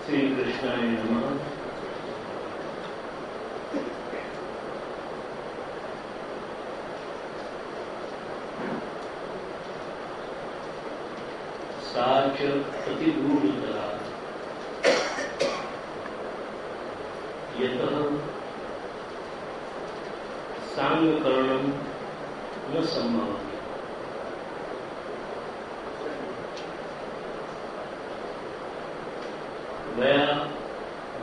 શ્રી કૃષ્ણાય નમઃ. સાચ અતિદૂરતરા યતઃ સાંગકરણમ ન સંભવતિ. ગયા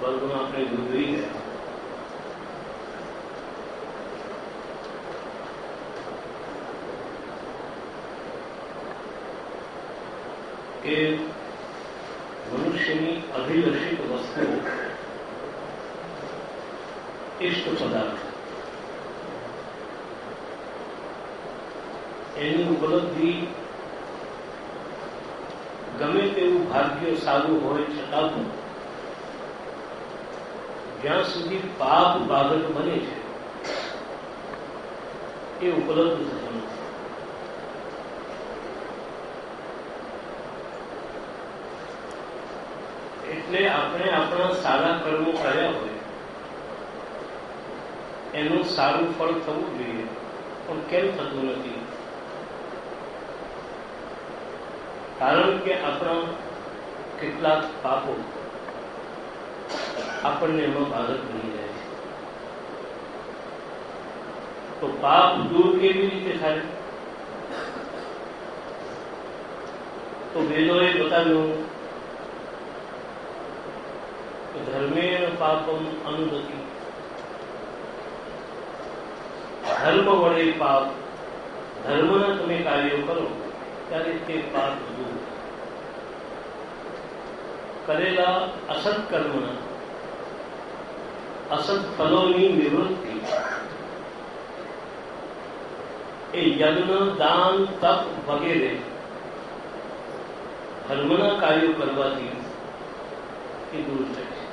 વર્ગમાં આપણે જોઈ ગયા કે મનુષ્યની અભિલષિત વસ્તુ ઇષ્ટ પદાર્થ, એની ઉપલબ્ધિ ગમે તેવું ભાગ્ય સારું હોય છતાં પણ જ્યાં સુધી પાપ બાબત બને છે એ ઉપલબ્ધ થતું નથી. એટલે આપણે આપણા સારા કર્મો કર્યા હોય એનું સારું ફળ થવું જોઈએ, પણ કેમ થતું નથી? કારણ કે આપણા કેટલાક પાપો આપણને એમાં બાધક બની જાય છે. તો પાપ દૂર કેવી રીતે થાય? તો વેદોએ બતાવ્યું કે ધર્મેણ પાપમ અનુદતિ. ધર્મ વડે પાપ, ધર્મના તમે કાર્યો કરો ત્યારે તે પાપ દૂર. કરેલા અસત કર્મના અસત ફલોની નિવૃત્તિ એ યજ્ઞ, દાન, તપ વગેરે ધર્મના કાર્યો કરવાથી એ દૂર થાય છે.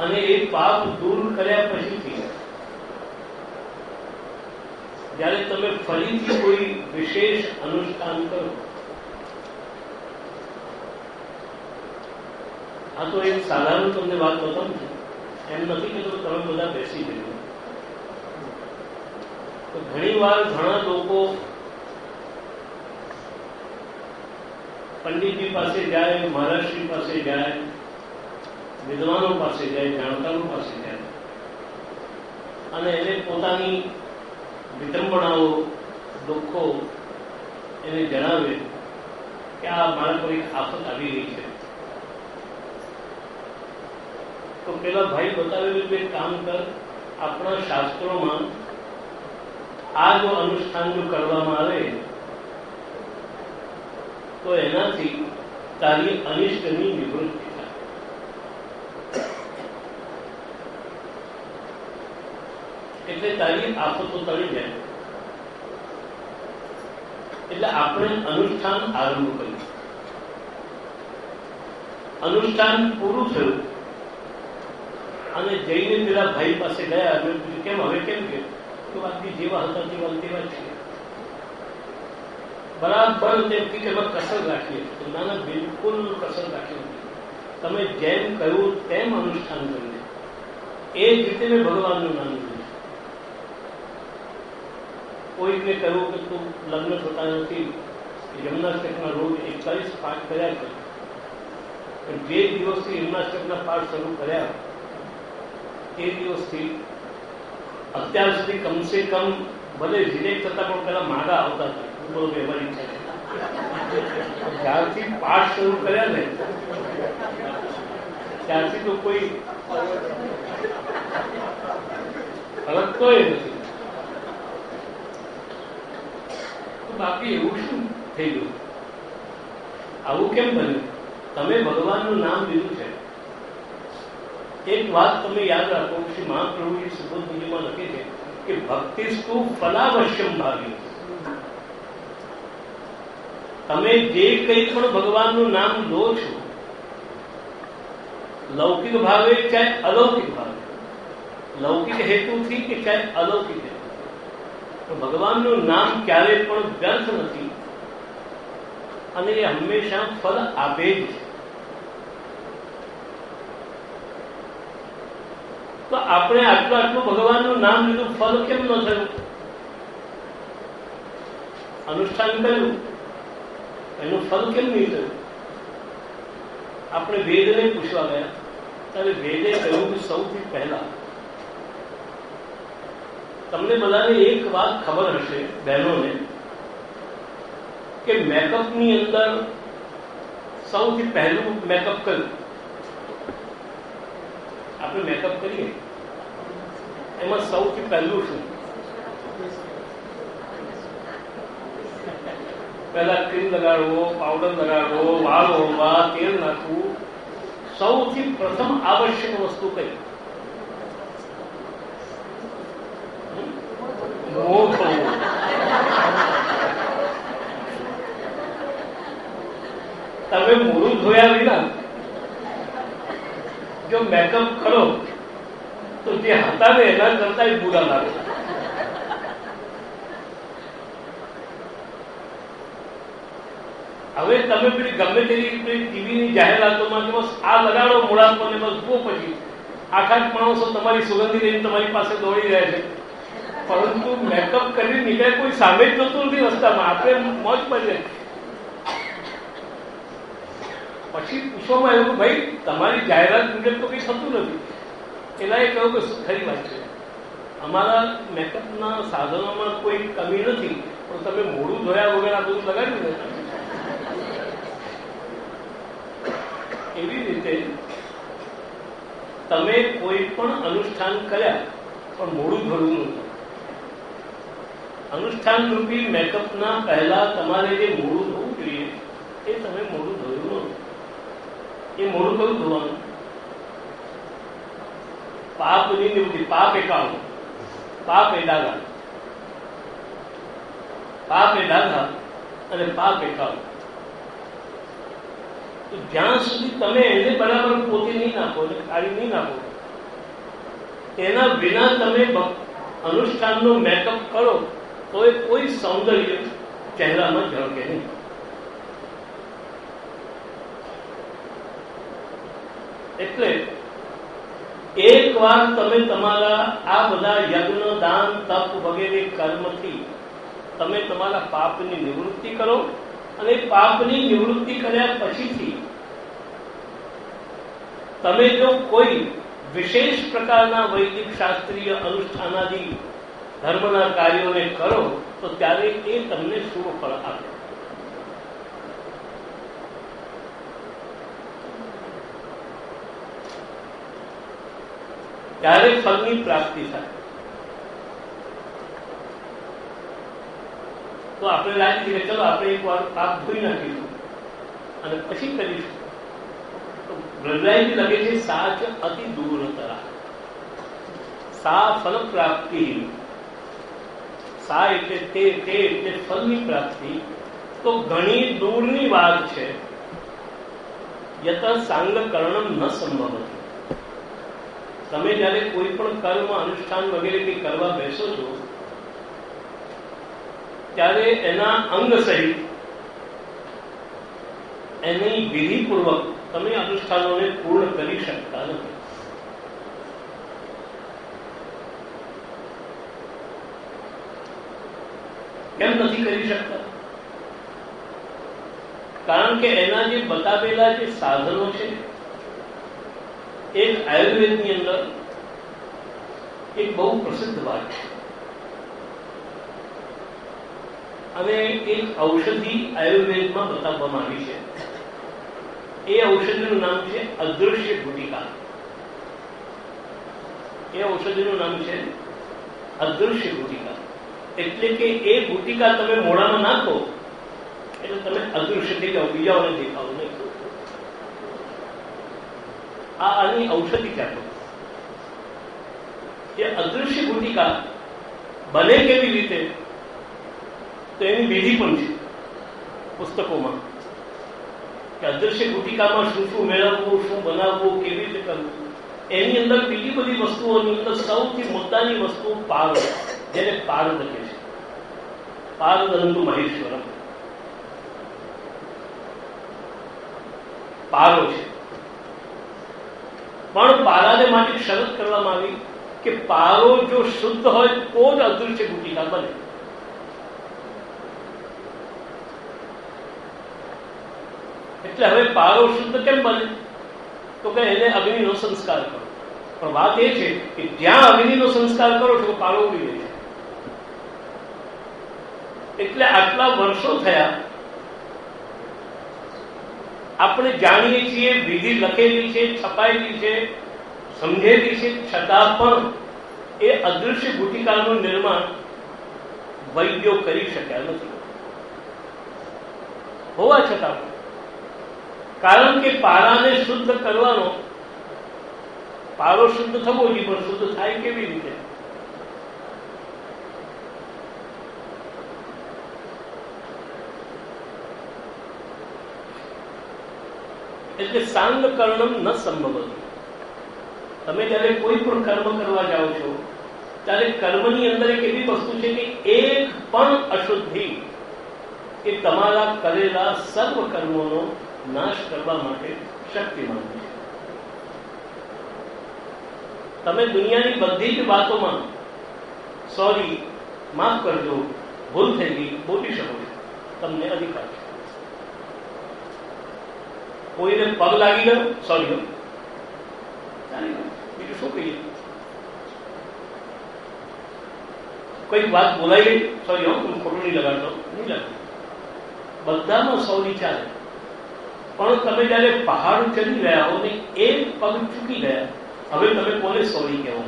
અને એ પાપ દૂર કર્યા પછીથી જ્યારે તમે ફરીથી કોઈ વિશેષ અનુષ્ઠાન કરો, આ તો એક સાધારણ તમને વાત બતાવું છું, એમ નથી કે તમે બધા બેસી જજો. તો ઘણી વાર ઘણા લોકો પંડિતજી પાસે જાય, મહારાજશ્રી પાસે જાય, વિદ્વાનો પાસે જાય, જાણકારો પાસે જાય અને એને પોતાની વિડંબણાઓ, દુઃખો એને જણાવે કે આ મારા કોઈ આફત આવી રહી છે. તો પેલા ભાઈ બતાવેલું કે કામ કર, આપણા શાસ્ત્રોમાં આ જો અનુષ્ઠાન જો કરવામાં આવે તો એનાથી તારી અનિષ્ટની નિવૃત્તિ થાય. એટલે તારી આફતો ટળી જાય. એટલે આપણે અનુષ્ઠાન આરંભ કર્યું. અનુષ્ઠાન પૂરું થયું અને જઈને પેલા ભાઈ પાસે ગયા. કેમ હવે કેમ કે વાતથી જેવા હતા તેવા છે. બરાબર તેમ કે કસર રાખીએ તો નાના બિલકુલ કસર રાખી નથી. તમે જેમ કહ્યું તેમ અનુષ્ઠાન કરીને એ જ રીતે મેં ભગવાનનું નામ લીધું. કોઈને કહ્યું કે તું લગ્ન થતા નથી, જિમ્નાસ્ટિકના રોજ 41 પાઠ કર્યા છે. જે દિવસથી જિમ્નાસ્ટિકના પાઠ શરૂ કર્યા એ દિવસથી અત્યાર સુધી કમસે કમ ભલે રિલેક્ટ થતા પણ પેલા માગા આવતા હતા. બોલો વ્યવહારિક છે. જ્યારથી પાઠ શરૂ કર્યા ને ત્યારથી તો કોઈ હલકતો નથી. બાકી એવું શું થઈ ગયું? આવું કેમ બન્યું? તમે ભગવાનનું નામ લીધું છે. એક વાત તમે યાદ રાખો, શ્રી મહાપ્રભુજી સુબોધમાં લખે છે કે ભક્તિસ્તુ ફલાવશ્યમ ભાગ્યું. તમે જે કંઈ પણ ભગવાનનું નામ લો છો, લૌકિક ભાવે ચાહે અલૌકિક ભાવે, લૌકિક હેતુથી કે ચાહે અલૌકિક હેતુ, તો ભગવાનનું નામ ક્યારેય પણ વ્યર્થ નથી અને એ હંમેશા ફળ આપે જ છે. તો આપણે આટલું ભગવાનનું નામ લીધું, ફળ કેમ ન થયું? અનુષ્ઠાન કર્યું, એનું ફળ કેમ નહીં થયું? આપણે વેદને પૂછવા ગયા ત્યારે વેદે કહ્યું કે સૌથી પહેલા તમને બધાને એક વાત ખબર હશે બહેનોને કે મેકઅપની અંદર સૌથી પહેલું મેકઅપ કર્યું. આપણે મેકઅપ કરીએ એમાં સૌથી પહેલું શું? પહેલા ક્રીમ લગાડવો, પાવડર લગાડવો, વાળ ઓળવા, તેલ નાખવું. સૌથી પ્રથમ આવશ્યક વસ્તુ કઈ? મોં ધોવું. તમે મોઢું ધોયા વિના જો મેકઅપ કરો તો જે હતા ને એના કરતા બુરા લાગે. હવે તમે પેલી ગમે તેવી ટીવીની જાહેરાતોમાં બસ આ લગાડો મોઢા પર ને બસ જુઓ, પછી આખા જ માણસો તમારી સુગંધી લઈને તમારી પાસે દોડી રહ્યા છે, પરંતુ મેકઅપ કરી નીકળે કોઈ સામે જ જતું નથી રસ્તામાં. આપણે મોજ પડી. પછી પૂછવામાં આવ્યું કે ભાઈ તમારી જાહેરાત મુજબ તો કઈ થતું નથી. એના એ કહ્યું કે ખરી વાત છે, અમારા મેકઅપના સાધનોમાં કોઈ કમી નથી, પણ તમે મોઢું ધોયા વગર આ બધું લગાડ્યું ને. એવી રીતે તમે કોઈ પણ અનુષ્ઠાન કર્યા પણ મોઢું ધોયું નથી. અનુષ્ઠાન રૂપી મેકઅપના પહેલા તમારે જે મોઢું ધોવું જોઈએ એ તમે મોઢું ધોયું નથી. એ મોઢું કયું ધોવાનું? પાપની નિવૃત્તિ. પાપ એકાણું, પાપ એ ડાઘા, પાપ એ ડાઘા અને પાપ એકાણું. તો જ્યાં સુધી તમે એને બરાબર પોતે નહીં નાખો અને કાઢી નહીં નાખો, એના વિના તમે અનુષ્ઠાનનો મેકઅપ કરો તો એ કોઈ સૌંદર્ય ચહેરામાં ઝળકે નહીં. એટલે એક વાર તમે તમારા આ બધા યજ્ઞ, દાન, તપ વગેરે કર્મથી તમે તમારા પાપની નિવૃત્તિ કરો, અને પાપની નિવૃત્તિ કર્યા પછીથી તમે જો કોઈ વિશેષ પ્રકારના વૈદિક શાસ્ત્રીય અનુષ્ઠાનાદિ ધર્મના કાર્યોને કરો તો ત્યારે એ તમને શુભ ફળ આપે. ત્યારે ફળની પ્રાપ્તિ થાય. તો આપણે લાગી કે ચલો આપણે એક વાર પાપ ધોઈ નાખીશું અને પછી કરીશું. તો બ્રહ્મરાયજી લખે છે સાચ અતિ દૂરતરા, સા ફલ પ્રાપ્તિ. સા એટલે તે એટલે ફળની પ્રાપ્તિ તો ઘણી દૂરની વાત છે. યત સાંગકરણમ ન સંભવતી. તમે જયારે કોઈ પણ કર્મ, અનુષ્ઠાન વગેરે કંઈ કરવા બેસો છો ત્યારે એના અંગ સહિત એની વિધિપૂર્વક તમે અનુષ્ઠાનોને પૂર્ણ કરી શકતા નથી. કેમ નથી કરી શકતા? કારણ કે એના જે બતાવેલા જે સાધનો છે, એક આયુર્વેદની અંદર એક બહુ પ્રસિદ્ધ વાત છે, અને એક ઔષધિ આયુર્વેદમાં બતાવવામાં આવી છે. એ ઔષધિનું નામ છે અદૃશ્ય ગુટિકા. એ ઔષધિનું નામ છે અદૃશ્ય ગુટિકા. એટલે કે એ ગુટિકા તમે મોઢામાં નાખો એટલે તમે અદૃશ્ય થઈ જાઓ, બીજાઓને દેખાવ નહીં. આની ઔષધિ કહેતો. એ અદૃશ્ય ગુટિકા બને કેવી રીતે તો એની વિધિ પણ છે પુસ્તકોમાં, કે અદૃશ્ય ગુટિકામાં શું શું મેળવવું, શું બનાવવું, કેવી રીતે કરવું. એની અંદર બીજી બધી વસ્તુઓની અંદર સૌથી મુદ્દાની વસ્તુ પારદ, જેને પારદ કહે છે. પારદંતુ મહેશ્વરમ. પારો છે, પણ પારાને માટે શરત કરવામાં આવી કે પારો જો શુદ્ધ હોય તો જ અદૃશ્ય ગુટિકા બને. એટલે હવે પારો શુદ્ધ કેમ બને? તો કે એને અગ્નિનો સંસ્કાર કરો. પણ વાત એ છે કે જ્યાં અગ્નિનો સંસ્કાર કરો છો પારો ઉડી જાય છે. એટલે આટલા વર્ષો થયા આપણે જાણીએ છીએ, વિધિ લખેલી છે, છપાયેલી છે, સમજેલી છે, છતાં પણ એ અદૃશ્ય ગુટિકાનું નિર્માણ વૈદ્યો કરી શક્યા નથી હોવા છતાં. કારણ કે પારાને શુદ્ધ કરવાનો, પારો શુદ્ધ થવો જોઈએ, પણ શુદ્ધ થાય કેવી રીતે? એટલે સાંગ કર્ણમ ન સંભવ. તમે જયારે કોઈ પણ કર્મ કરવા જાઓ છો ત્યારે કર્મની અંદર એક એવી વસ્તુ છે કે એક પણ અશુદ્ધિ એ તમારા કરેલા સર્વ કર્મોનો નાશ કરવા માટે શક્તિમાન છે. તમે દુનિયાની બધી જ વાતોમાં સોરી, માફ કરજો, ભૂલ થઈ ગઈ બોલી શકો છો, તમને અધિકાર છે. કોઈને પગ લાગી ગયો, સોરી, બીજું શું કહીએ? કોઈ વાત બોલાઈ ગઈ, સોરી હું ખોટું નહીં લગાડતો, નહીં લાગતો, બધામાં સોરી ચાલે. પણ તમે જયારે પહાડ ચડી ગયા હો ને એક પગ ચૂકી ગયા, હવે તમે કોને સોરી કહેવો?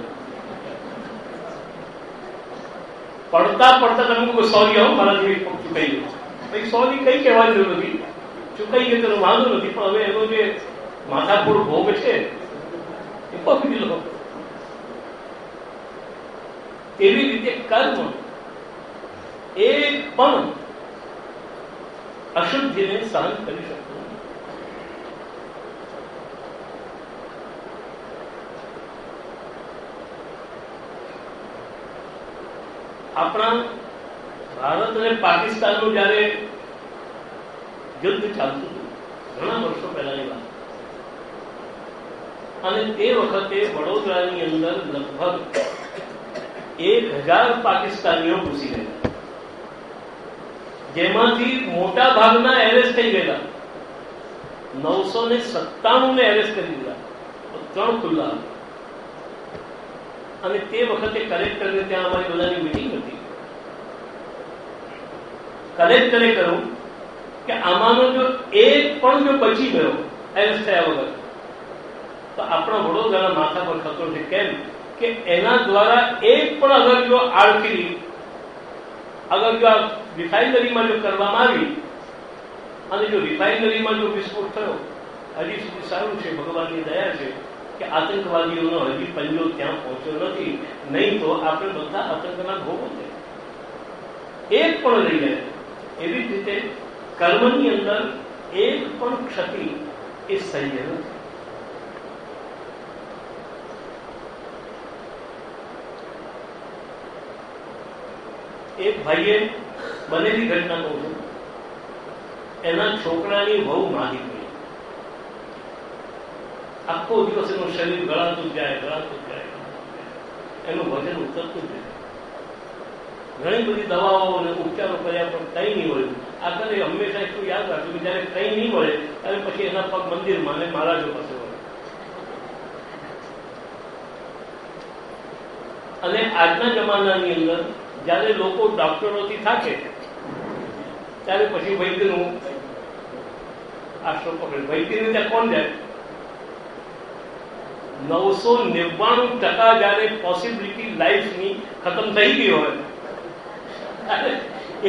પડતા પડતા તમે કોઈ સોરી આવો મારાથી પગ ચૂકાઈ ગયો, ભાઈ સોરી કઈ કહેવાની જરૂર નથી, ચૂકાઈ ગયો તેનો વાંધો નથી, પણ હવે એનો જે માથાપૂર ભોગ છે એ પકડી લો. એવી રીતે કર્મ એક પણ અશુદ્ધિને સહન કરી શકતો. આપણા ભારત અને પાકિસ્તાનનું જયારે યુદ્ધ ચાલતું હતું ઘણા વર્ષો પહેલાની વાત, અને તે વખતે વડોદરાની અંદર લગભગ 1000 પાકિસ્તાનીઓ ઘૂસી ગયેલા, જેમાંથી મોટા ભાગના એરેસ્ટ થઈ ગયેલા. 997 ને એરેસ્ટ કરી દીધા, 3 ખુલ્લા. અને તે વખતે કલેક્ટરને ત્યાં અમારી બધાની મીટિંગ હતી. કલેક્ટરે કહ્યું કે આમાંનો જો એક પણ જો બચી ગયો એરેસ્ટ થયા વગર તો આપણા વડોદરાના માથા પર ખતરો છે. કેમ કે એના દ્વારા એક પણ અગર જો આડકીરી અગર જો આ રિફાઇનરીમાં જો કરવામાં આવી અને જો રિફાઇનરીમાં જો વિસ્ફોટ થયો, હજી સુધી સારું છે, ભગવાનની દયા છે કે આતંકવાદીઓનો હજી પંજો ત્યાં પહોંચ્યો નથી, નહીં તો આપણે બધા આતંકના ભોગો છે. એક પણ રહી જાય. એવી જ રીતે કર્મની અંદર એક પણ ક્ષતિ એ સહ્ય નથી. એક ભાઈએ બનેલી ઘટના કહું છું. એના છોકરાની બહુ મારી ગઈ, આખો દિવસ એનું શરીર ગળાતું જાય, એનું વજન ઉતરતું જ જાય. ઘણી બધી દવાઓ અને ઉપચારો કર્યા પણ કંઈ નહીં મળ્યું. આગળ હંમેશા એટલું યાદ રાખ્યું કે જયારે કંઈ નહીં મળે ત્યારે પછી એના પગ મંદિરમાં અને મહારાજો પાસે વળે. અને આજના જમાનાની અંદર જયારે લોકો ડોક્ટરોથી થાકે ત્યારે પછી વૈદ્યનું આશ્રમ પકડે. વૈદ્યને ત્યાં કોણ જાય? 999% જયારે પોસિબિલિટી લાઈફની ખતમ થઈ ગઈ હોય,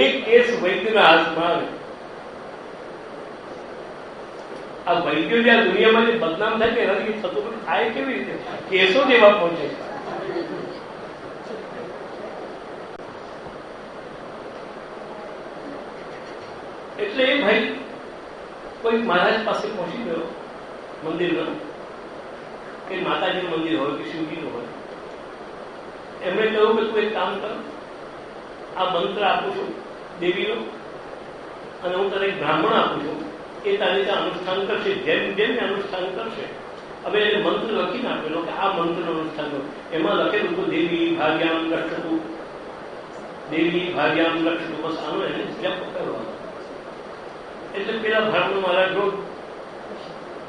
એક કેસ વૈદ્યના હાથમાં આવે. આ વૈદ્યો જ્યાં દુનિયામાં જે બદનામ થાય છે એનાથી થતું થાય કેવી રીતે? કેસો જેવા પહોંચે. એટલે એ ભાઈ કોઈ મહારાજ પાસે પહોંચી ગયો મંદિરમાં, કે માતાજીનું મંદિર હોય કે શિવજીનું હોય. એમણે કહ્યું કે તું એક કામ કર, આ મંત્ર આપું છું દેવીનો, અને હું તને એક બ્રાહ્મણ આપું છું, એ તારી રીતે અનુષ્ઠાન કરશે. જેમ જેમ અનુષ્ઠાન કરશે, હવે એને મંત્ર લખીને આપેલો કે આ મંત્રનું અનુષ્ઠાન કરો. એમાં લખેલું તો દેવી ભાગ્યામ રક્ષતું, દેવી ભાગ્યામ રક્ષતું, બસ આનો એને જપ કરવાનો. એટલે પેલા બ્રાહ્મણ મહારાજ રોજ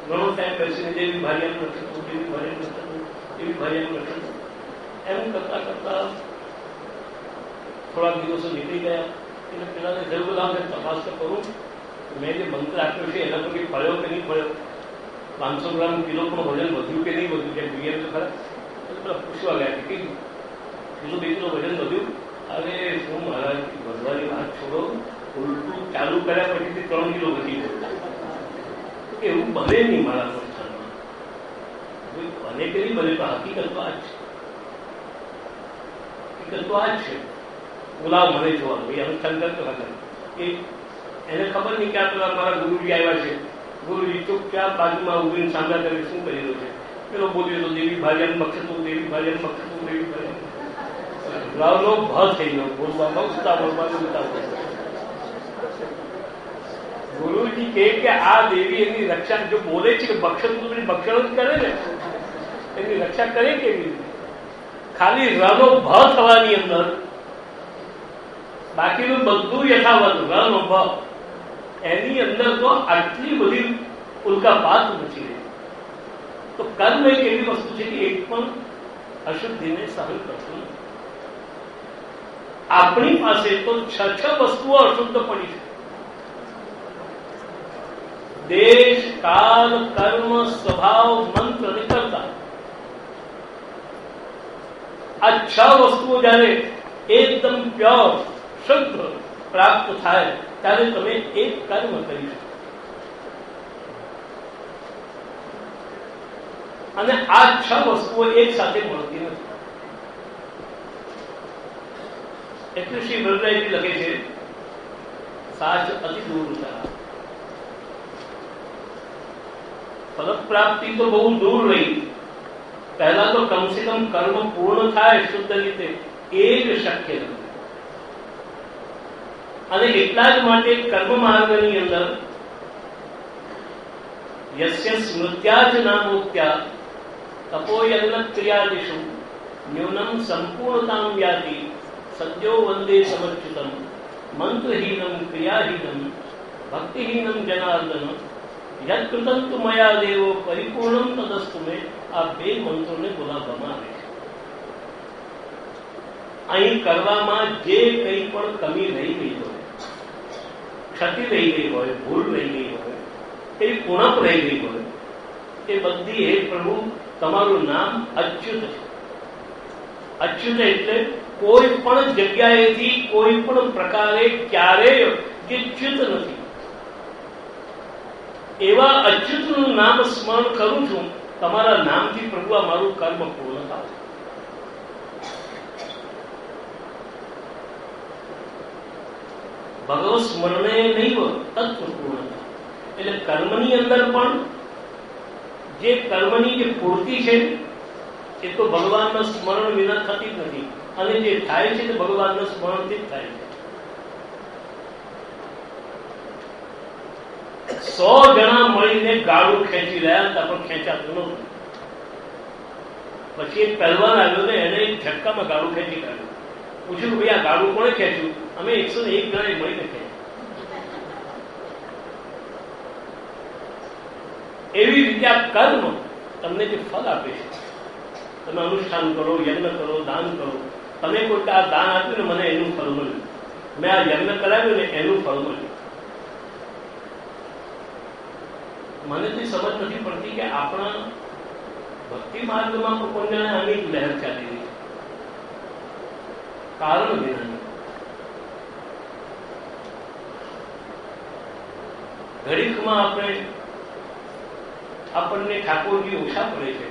ઘણો ટાઈમ બેસીને દેવી ભાગ્યામ રક્ષતું, દેવી ભાગ્યામ રક્ષતું, દેવી ભાગ્યામ રક્ષતું એમ કરતા કરતા થોડાક દિવસો નીકળી ગયા. એટલે પેલાને જરૂર લાગે તપાસ તો કરું, મેં જે મંત્ર આપ્યો છે એના તો કંઈ ફળ્યો કે નહીં ફળ્યો, 500 ગ્રામ કિલો પણ વજન વધ્યું કે નહીં વધ્યું, જેમ જોઈએ તો ખરા. એટલે પેલા પૂછવા ગયા કે કિલો 2 કિલો વજન વધ્યું. અરે શું મહારાજ, વધવાની વાત છોડો, ઉલટું ચાલુ કર્યા પછીથી 3 કિલો વધી ગયું. એવું બને નહીં મારા અનુષ્ઠાનમાં. બને કે નહીં બને, પણ હકીકત તો આ જ છે. હકીકત તો આ જ છે. બોલાવ મને જોવાનું, એ અનુષ્ઠાન કરતો હતા. એને ખબર નહીં કે આ પેલા મારા ગુરુજી આવ્યા છે. ગુરુજી ચૂપચાપ બાજુમાં ઉભીને સાંભળા કરી શું કરી રહ્યો છે. પેલો બોલ્યો તો દેવી ભાજન બક્ષતું, દેવી ભાજન બક્ષતું, દેવી ભાજન. રાવનો ભ થઈ ગયો બોલવામાં, ઉતાવળમાં ઉતાવળ. ગુરુજી કહે કે આ દેવી એની રક્ષા જો બોલે છે કે બક્ષતું, બક્ષણ જ કરે ને, એની રક્ષા કરે કેવી રીતે? ખાલી રનો ભ થવાની અંદર, બાકીનું બધું યથાવત. રનો ભ એની અંદર તો આટલી બધી ઉલ્કાપાત નથી રહી. તો કર્મ એક એવી વસ્તુ છે કે એક પણ અશુદ્ધિને સહન કરતું નથી. આપણી પાસે તો 6 વસ્તુઓ અશુદ્ધ પડી છે: દેશ, કાલ, કર્મ, સ્વભાવ, મંત્ર અને કર્તા. આ 6 વસ્તુઓ જયારે એકદમ પ્યોર શુદ્ધ પ્રાપ્ત થાય ત્યારે તમે એક કર્મ કરી શકો. અને આ 6 વસ્તુઓ એક સાથે મળતી નથી. એટલે શ્રી વરદાયજી લખે છે, સાચ અતિ દૂર હતા. ફલ પ્રાપ્તિ તો બહુ દૂર રહી. પહેલા તો કમસે કમ કર્મ પૂર્ણ થાય શુદ્ધ રીતે, એ જ શક્ય નથી. અને એટલા જ માટે કર્મ માર્ગની અંદર યસ્ય સ્મૃત્યા જ નામોક્ત્યા તપોયન્ન ક્રિયાદિષુ ન્યૂનમ સંપૂર્ણતામ વ્યાતિ સદ્યો વંદે સમચ્યુતમ મંત્રહીનમ ક્રિયાહીનમ ભક્તિહીનમ જનાર્દન યત્કૃતં તુ મયા દેવો પરિપૂર્ણમ તદસ્તુ મે. આ 2 મંત્રોને બોલાવવામાં આવે છે. અહીં કરવામાં જે કંઈ પણ કમી રહી ગઈ હોય, ક્ષતિ રહી ગઈ હોય, ભૂલ રહી ગઈ હોય, એવી ઉણપ રહી ગઈ હોય, એ બધી હે પ્રભુ તમારું નામ અચ્યુત છે. અચ્યુત એટલે કોઈ પણ જગ્યાએથી કોઈ પણ પ્રકારે ક્યારેય જે ચ્યુત નથી, એવા અચ્યુતનું નામ સ્મરણ કરું છું. તમારા નામથી પ્રભુ આ મારું કર્મ પૂર્ણ થાય. ભગવત સ્મરણે નહીં તત્વ પૂર્ણ. એટલે કર્મની અંદર પણ જે કર્મની જે પૂર્તિ છે એ તો ભગવાનના સ્મરણ વિના થતી જ નથી. અને જે થાય છે તે ભગવાનના સ્મરણથી જ થાય છે. 100 જણા મળીને ગાળું ખેંચી રહ્યા હતા પણ ખેંચાતું નહોતું. પછી એક પહેલવાન આવ્યો ને એને એક ઝટકામાં ગાળું ખેંચી કાઢ્યું. પૂછ્યું ભાઈ આ ગાળું કોણે ખેંચ્યું? અમે 101 જણાએ મળીને ખેંચ્યું. એવી રીતે આ કર્મ તમને જે ફળ આપે છે, તમે અનુષ્ઠાન કરો, યજ્ઞ કરો, દાન કરો. તમે કોઈ આ દાન આપ્યું ને મને એનું ફળ મળ્યું, મેં આ યજ્ઞ કરાવ્યું ને એનું ફળ મળ્યું. મને તો સમજ નથી પડતી કે આપણા ભક્તિ માર્ગમાં પણ કોઈને આની લહેર ચાલી રહી છે, કારણ વિનાની. ઘડીકમાં આપણને ઠાકોરજી ઓછા પડે છે,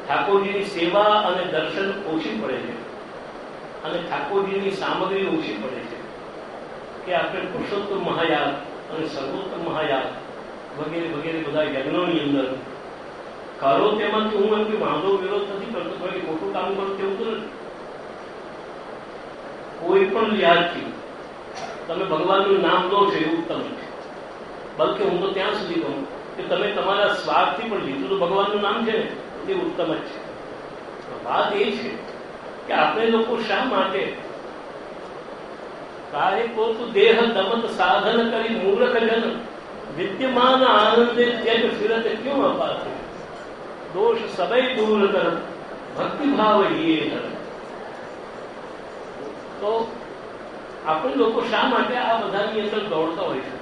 ઠાકોરજીની સેવા અને દર્શન ઓછી પડે છે, અને ઠાકોરજીની સામગ્રી ઓછી પડે છે કે આપણે પુરુષોત્તમ મહાયાગ અને સર્વોત્તમ મહાયાગ વગેરે વગેરે બધા યજ્ઞોની અંદર કરો. તેમાંથી હું એમ કે વાંધો વિરોધ નથી કરતો, કોઈ ખોટું કામ કરું તેવું તો નથી. કોઈ પણ લિહાજથી તમે ભગવાનનું નામ લો છો એ ઉત્તમ છે. બલકે હું તો ત્યાં સુધી કહું કે તમે તમારા સ્વાર્થથી પણ લીધું તો ભગવાનનું નામ છે ને તે ઉત્તમ જ છે. વાત એ છે કે આપણે લોકો શા માટે કાહે કો તું દેહ દમત સાધન કરી મૂર્ખ જન વિદ્યમાન આનંદે ત્યજ ફિરત ક્यों અપાતે દોષ સબય દૂર કર ભક્તિ ભાવ યે હર. તો આપણે લોકો શા માટે આ બધાની અંદર દોડતા હોય છે?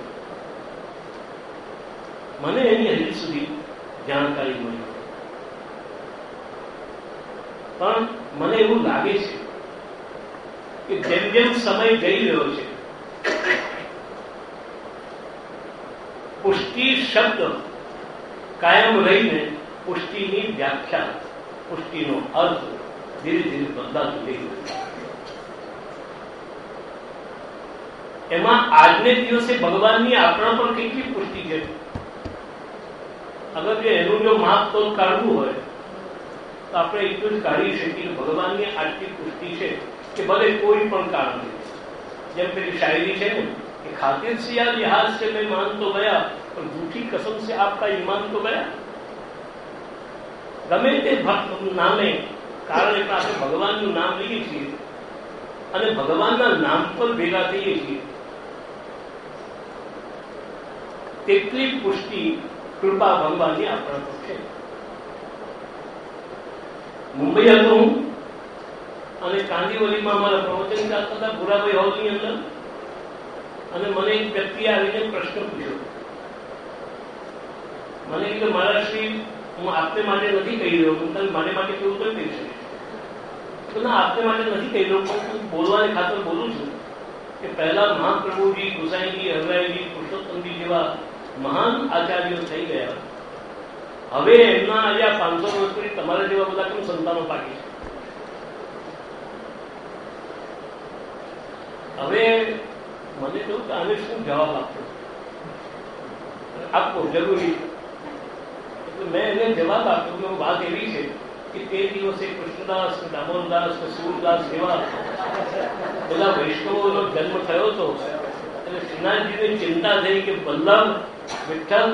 મને એની હજી સુધી જાણકારી મળી, પણ મને એવું લાગે છે કે જેમ જેમ સમય જઈ રહ્યો છે પુષ્ટિ શબ્દ કાયમ રહીને પુષ્ટિની વ્યાખ્યા, પુષ્ટિનો અર્થ ધીરે ધીરે બદલાતો જઈ રહ્યો છે. એમાં આજને દિવસે ભગવાનની આપણા પર કેટલી પુષ્ટિ છે. અગર એનું જો માપ તો કાઢવું હોય તો આપણે એટલું જ કાઢી શકીએ કે ભગવાનની આટલી પુષ્ટિ છે કે ભલે કોઈ પણ કારણ નહીં. જેમ પેલી શાયરી છે ને કે ખાतिर से या लिहाज से मैं मान तो गया पर झूठी कसम से आपका ईमान तो गया. ગમે તે નામે કારણે આપણે ભગવાનનું નામ લઈએ છીએ અને ભગવાનના નામ પર ભેગા થઈએ છીએ, તેટલી પુષ્ટિ કૃપા ભગવાનની આપણા પર છે. મુંબઈ હતો હું અને કાંદીવલીમાં અમારા પ્રવચન ચાલતા હતા ભુરાભાઈ હોલની અંદર, અને મને એક વ્યક્તિ આવીને પ્રશ્ન પૂછ્યો. મને કીધું મહારાજશ્રી હું આપને માટે નથી કહી રહ્યો, હું તમે મારે માટે કેવું તો કહી શકીશ. તો ના, આપને માટે નથી કહી રહ્યો, પણ હું બોલવાને ખાતર બોલું છું કે પહેલા મહાપ્રભુજી, ગુસાઈજી, હરરાયજી, પુરુષોત્તમજી જેવા મહાન આચાર્યો થઈ ગયા. હવે એમના આજે 500 વર્ષ પછી તમારા જેવા બધા કેમ સંતાનો પાકી છે? હવે મને કહ્યું કે આને શું જવાબ આપવો જરૂરી. એટલે મેં એને જવાબ આપ્યો કે વાત એવી છે કે તે દિવસે કૃષ્ણદાસ, દામોદરદાસ, સૂરદાસ જેવા બધા વૈષ્ણવોનો જન્મ થયો હતો. એટલે શ્રીનાથજીને ચિંતા થઈ કે વલ્લભ, વિઠ્ઠલ,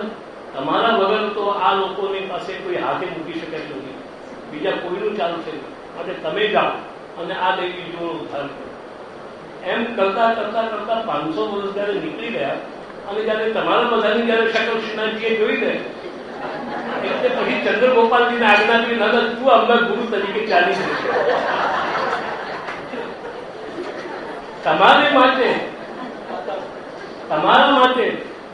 તમારા વગર તો આ લોકોની પાસે કોઈ હાથે મૂકી શકે નથી, બીજા કોઈનું ચાલશે નહીં, માટે તમે જાઓ અને આ દૈવી જીવોનો ઉદ્ધાર કરો. એમ કરતા કરતા કરતા 500 વર્ષ જયારે નીકળી ગયા અને જયારે તમારા બધાની જયારે શકલ શ્રીનાથજીએ જોઈ ગઈ એટલે પછી ચંદ્રગોપાલજીને આજ્ઞા કરી, નગર તું અમને ગુરુ તરીકે ચાલી જશે. તમારા માટે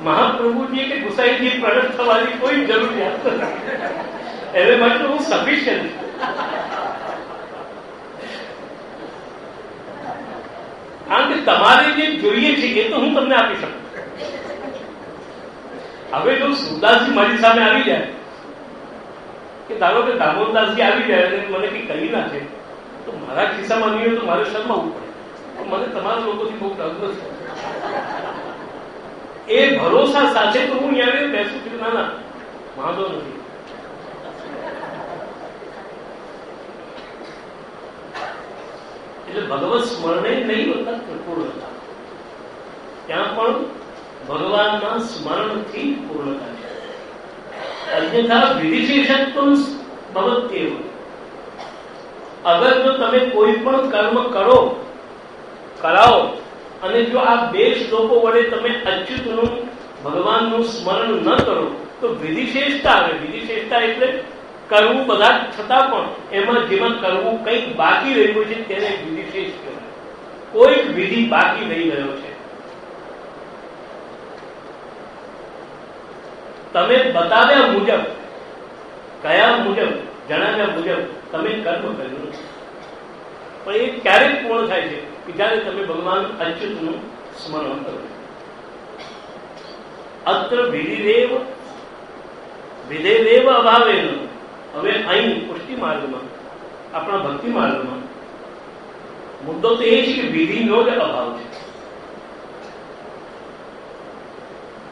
મહાપ્રભુજી કે ગુસાઈજી પ્રગટ થવાની કોઈ જરૂરિયાત નથી. એને માટે હું સફિશિયન્ટ છું. કારણ કે તમારે જે જોઈએ છે એ તો હું તમને આપી શકું. હવે જો સુરદાસજી મારી સામે આવી જાય કે ધારો કે દામોદરદાસજી આવી જાય અને મને કઈ કહી નાખે તો મારા ખિસ્સામાં નહીં હોય તો મારે શરમાવું પડે. મને તમારા લોકોથી બહુ ડર છે. એ ભરોસા સાથે તો હું અહીંયા બેસું છું. ના ના, વાંધો નથી. એટલે ભગવત સ્મરણે નહીં હોતા પૂર્ણતા, ત્યાં પણ ભગવાનના સ્મરણથી પૂર્ણતા છે. અન્યથા વિધિશેષત્વં ભવત્યેવ. અગર જો તમે કોઈ પણ કર્મ કરાવો અને જો આ 2 શ્લોકો વડે તમે અચ્યુતનું, ભગવાનનું સ્મરણ ન કરો તો વિધિશેષતા આવે. વિધિશેષતા એટલે કરવું બધા છતાં પણ એમાં જેમાં કરવું કંઈક બાકી રહ્યું છે તેને વિધિશેષ કહેવાય. કોઈક વિધિ બાકી રહી ગયો છે. તમે બતાવ્યા મુજબ, કયા મુજબ, જણાવ્યા મુજબ તમે કર્મ કર્યું નથી. પણ એ ક્યારેક પૂર્ણ થાય છે કે જ્યારે તમે ભગવાન અચ્યુતનું સ્મરણ કરો. અત્ર વિધેદેવ અભાવેન. હવે અહીં પુષ્ટિ માર્ગમાં, આપણા ભક્તિ માર્ગમાં મુદ્દો તો એ છે કે વિધિનો જ અભાવ છે.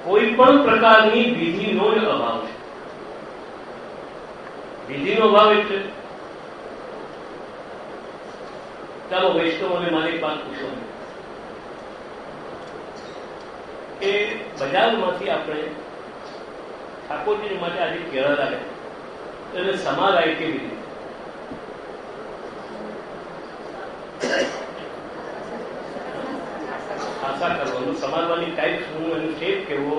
કોઈ પણ પ્રકારની વિધિનો જ અભાવ છે. વિધિનો અભાવ એટલે ચાલો વૈષ્ણવોને મારી વાત પૂછો એ બજારમાંથી આપણે ઠાકોરજી માટે આજે કેળા લાગે એને સમારાય કેવી રીતે? આશા કરવાનું, સમારવાની ટાઈપ શું, એનું શેપ કેવો,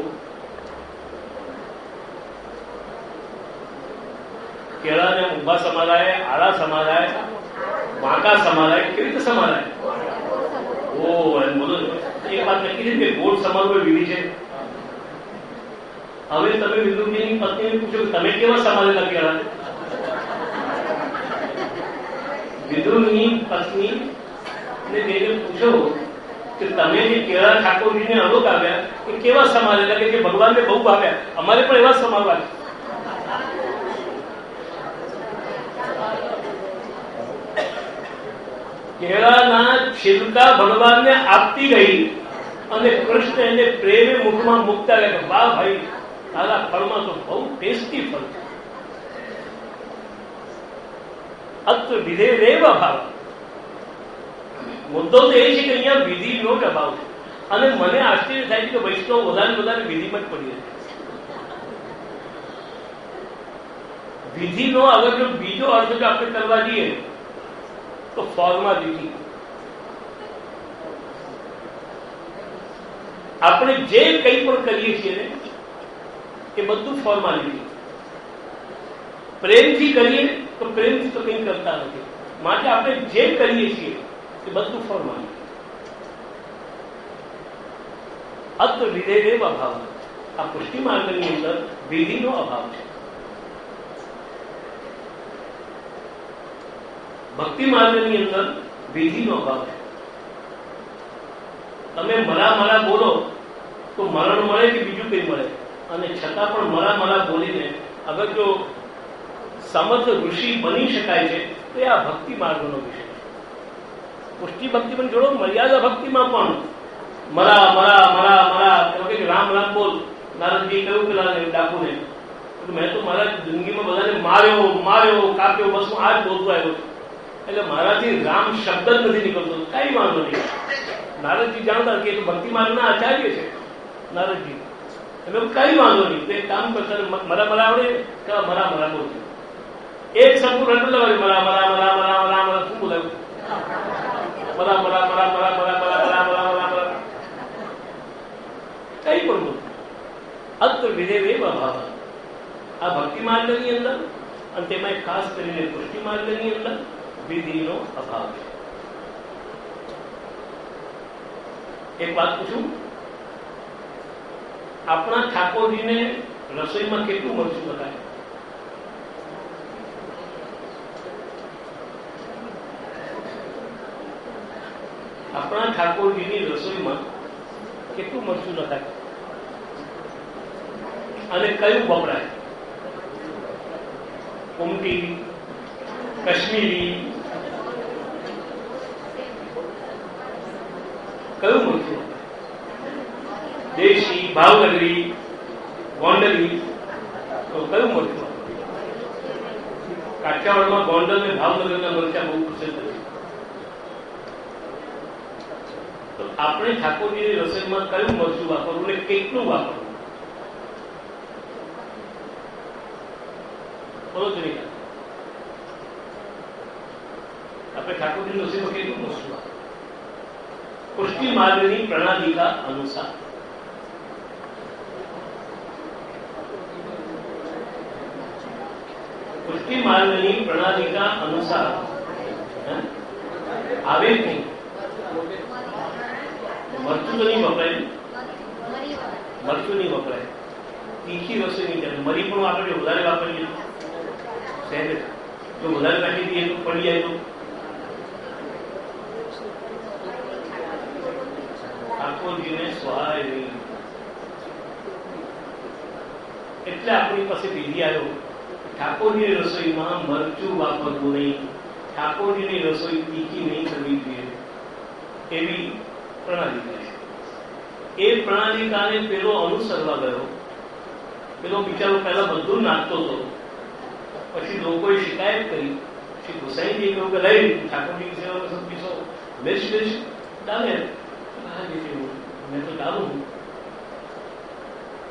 કેળાને ઊભા સમારાય, આડા સમારાય, વાંકા સમારાય, કેવી રીતે સમારાય? ઓ એમ બોલો. એક વાત નક્કી છે કે ગોળ સમારવું વિધિ છે. હવે તમે વિદુજીની પત્નીને પૂછો કે તમે કેવા સમારેલા કેળા? વિદુની પત્ની ને જઈને પૂછો કે તમે જે કેળા ઠાકોરજીને અલોક આવ્યા એ કેવા સમારેલા, કે જે ભગવાનને બહુ ભાવ્યા, અમારે પણ એવા સમારવા છે. કેળાના છિલકા ભગવાનને આપતી ગઈ અને કૃષ્ણ એને પ્રેમે મુખમાં મૂકતા ગયા. વાહ ભાઈ, તારા ફળમાં તો બહુ ટેસ્ટી ફળ છે. અત્ર વિધે રેવ અભાવ. મુદ્દો તો એ છે કે અહીંયા વિધિનો જ અભાવ છે. અને મને આશ્ચર્ય થાય છે કે વૈષ્ણવ વધારે વિધિમાં જ પડી રહે. વિધિનો અગર જો બીજો અર્થ જો આપણે કરવા જઈએ તો ફોર્માલિટી. આપણે જે કંઈ પણ કરીએ છીએ ને એ બધું ફોર્માલિટી. પ્રેમથી કરીએ તો પ્રેમથી તો કંઈ કરતા નથી, માટે આપણે જે કરીએ છીએ એ બધું ફોર્માલિટી. અત્ર વિધેયનો અભાવ. આ પુષ્ટિ માર્ગની અંદર વિધિનો અભાવ છે. ભક્તિ માર્ગની અંદર વિધિનો અભાવ છે. તમે મરા બોલો તો મરણ મળે કે બીજું કંઈ મળે, અને છતાં પણ મરા બોલીને અગર જો સમર્થ ઋષિ બની શકાય છે તો એ આ ભક્તિ માર્ગનો વિષય છે. પુષ્ટિ ભક્તિ પણ જોડો, મર્યાદા ભક્તિમાં પણ મરા રામ બોલ. નારદજી કહ્યું પેલા ડાકુને, મેં તો મારા જિંદગીમાં બધાને માર્યો કાપ્યો, બસ હું આ જ બોલતો આવ્યો છું. એટલે મારાથી રામ શબ્દ જ નથી નીકળતો. કઈ વાંધો નહીં. નારદજી જાણતા કે ભક્તિ માર્ગના આચાર્ય છે નારદજી. એટલે કઈ વાંધો નહીં, તો એક કામ કરતા મરા આવડે કે મરા બોલશે. એક સંપૂર્ણ રટો લગાવે મરા શું બોલાવ્યું? મરા કઈ પણ બોલ. અત્ર વિધેય અભાવ. આ ભક્તિ માર્ગની અંદર અને તેમાં ખાસ કરીને પુષ્ટિ માર્ગની અંદર વિધિનો અભાવ છે. એક વાત પૂછું, આપણા ઠાકોરજીને રસોઈમાં કેટલું મરચું લગાય? આપણા ઠાકોરજીની રસોઈમાં કેટલું મરચું લખાય અને કયું વપરાય? ઉમટી, કશ્મીરી, કયું મરચું? દેશી, ભાવનગરી, ગોંડલી, તો કયું મરચું? કાઠિયાવાડમાં ગોંડલ ને ભાવનગરના મરચા બહુ પ્રસિદ્ધ છે. તો આપણે ઠાકોરજીની રસોઈમાં કયું મરચું વાપરવું ને કેટલું વાપરવું? બોલો જ નહીં. આપણે ઠાકોરજીની રસોઈમાં કેટલું મરચું વાપરવું? પુષ્ટિ માર્ગની પ્રણાલિકા અનુસાર. પુષ્ટિ માર્ગની પ્રણાલિકા અનુસાર આવે જ નહીં. મરચું તો નહીં વપરાય, મરચું નહીં વપરાય. તીખી રસોઈ નહીં ચાલે. મરી પણ આપણે વધારે વાપરીએ સહેજ, જો વધારે નાખી દઈએ તો પડી જાય તો ઠાકોરજીને સહાય નહીં. એટલે આપણી પાસે વિધિ આવ્યો, ઠાકોરજીની રસોઈમાં મરચું વાપરવું નહીં, ઠાકોરજીની રસોઈ તીખી નહીં કરવી જોઈએ, એવી પ્રણાલિકા છે. એ પ્રણાલિકાને પેલો અનુસરવા ગયો. પેલો બિચારો પહેલા બધું નાખતો હતો, પછી લોકોએ શિકાયત કરી. શ્રી ગુસાઈજી કહ્યું કે લઈ ઠાકોરજીની સેવામાં પીસો બેસ્ટ ડાલે. મેં તો ડાલું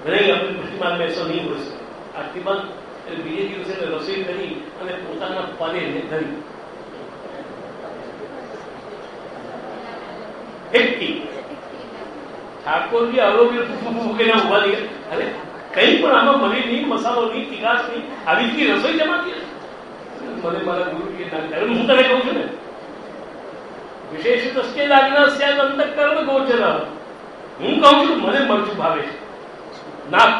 નહીં अपने पुष्टिमार्ग में ऐसा नहीं हो सकता. આટલી બાદ બીજે દિવસે રસોઈ કરી અને પોતાના પદે ધરી એકથી ઠાકોરજી આરોગ્ય મૂકીને ઉભા થઈ ગયા. અરે કઈ પણ આમાં મરી નહીં, મસાલો નહીં, તીખાશ નહીં, આવી રીતની રસોઈ જમાતી હશે. મને મારા ગુરુ કે હું તને કહું છું ને, વિશેષ દ્રષ્ટિ લાગના સ્યાદ અંતઃકરણ ગોચર. હું કહું છું મને મરચું ભાવે છે ના.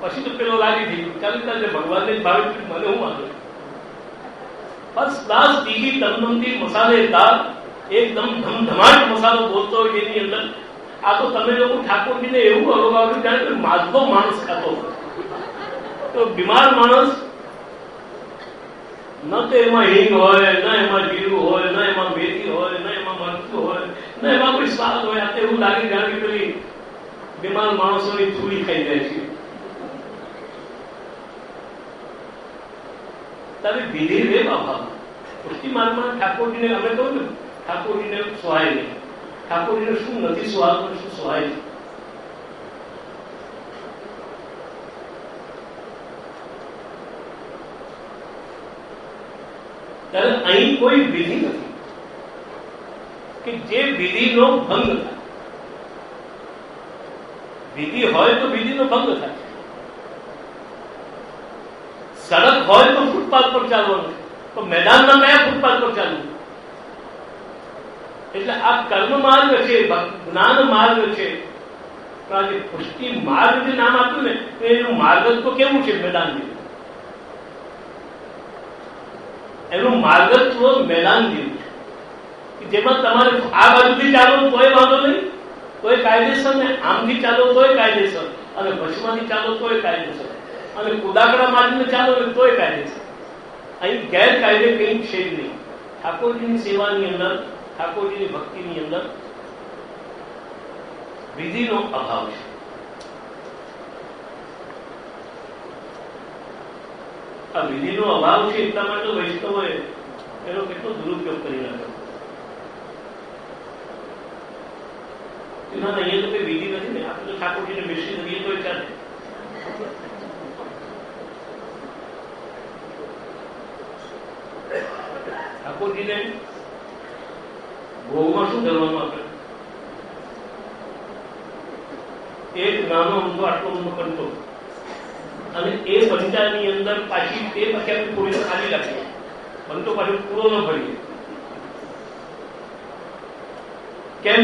પછી તો પેલો લાગી થઈ ગયું ચાલી ચાલે ભગવાનને જ ભાવે મને હું વાંધો. ફર્સ્ટ ક્લાસ તીખી તમનમથી મસાલેદાર એકદમ ધમધમાટ મસાલો બોલતો હોય એની અંદર. આ તો તમે લોકો ઠાકોરજીને એવું અલોગાવ્યું જાણે કે માધવો માણસ ખાતો તો બીમાર માણસ ન તો એમાં હિંગ હોય, ન એમાં જીરું હોય, ન એમાં મેથી હોય, ન એમાં મરચું હોય, ન એમાં કોઈ સ્વાદ હોય. આ તો એવું લાગે જાણે કે પેલી બીમાર માણસોની ચૂડી ખાઈ જાય છે. તારી વિધિ રે બાબા. પુષ્ટિ માર્ગમાં ઠાકોરજીને અમે કહું ને ઠાકોરજીને સહાય નહીં. ઠાકોરજીને શું નથી સહાતું, શું સહાય છે. ત્યારે અહીં કોઈ વિધિ નથી કે જે વિધિનો ભંગ થાય. વિધિ હોય તો વિધિનો ભંગ થાય. સડક હોય તો ફૂટપાથ પર ચાલવાનું, તો મેદાનમાં કયા ફૂટપાથ પર ચાલવું? એટલે આ કર્મ માર્ગ છે, જ્ઞાન માર્ગ છે. પણ આ જે પુષ્ટિ માર્ગ જે નામ આપ્યું ને એનું માર્ગ તો કેવું છે? મેદાન જેવું. એનું માર્ગત્વ મેદાન જેવું છે જેમાં તમારે આ બાજુથી ચાલો તોય વાંધો નહીં, તોય કાયદેસર, ને આમથી ચાલો તોય કાયદેસર, અને પશ્ચિમથી ચાલો તોય કાયદેસર, અને કુદાકડા માર્ગને ચાલો તોય કાયદેસર. અહીં ગેરકાયદે કંઈ છે જ નહીં. ઠાકોરજીની સેવાની અંદર, ઠાકોરજીની ભક્તિની અંદર વિધિનો અભાવ છે. આ વિધિનો અભાવ છે એટલા માટે વૈષ્ણવોએ એનો કેટલો દુરુપયોગ કરી નાખ્યો. અહીંયા તો કઈ વિધિ નથી ને, આપણે તો ઠાકોરજીને મિશ્રી કરીએ તો ચાલે. ઠાકોરજીને ભોગમાં શું કરવાનું? આપણે એક નાનો ઊંધો આટલો ઊંધો કંટો, અને એ પંચાની અંદર પાછી તે પછી આપણે થોડી ખાલી રાખીએ, બંતો પાછો પૂરો ન ભરીએ. કેમ?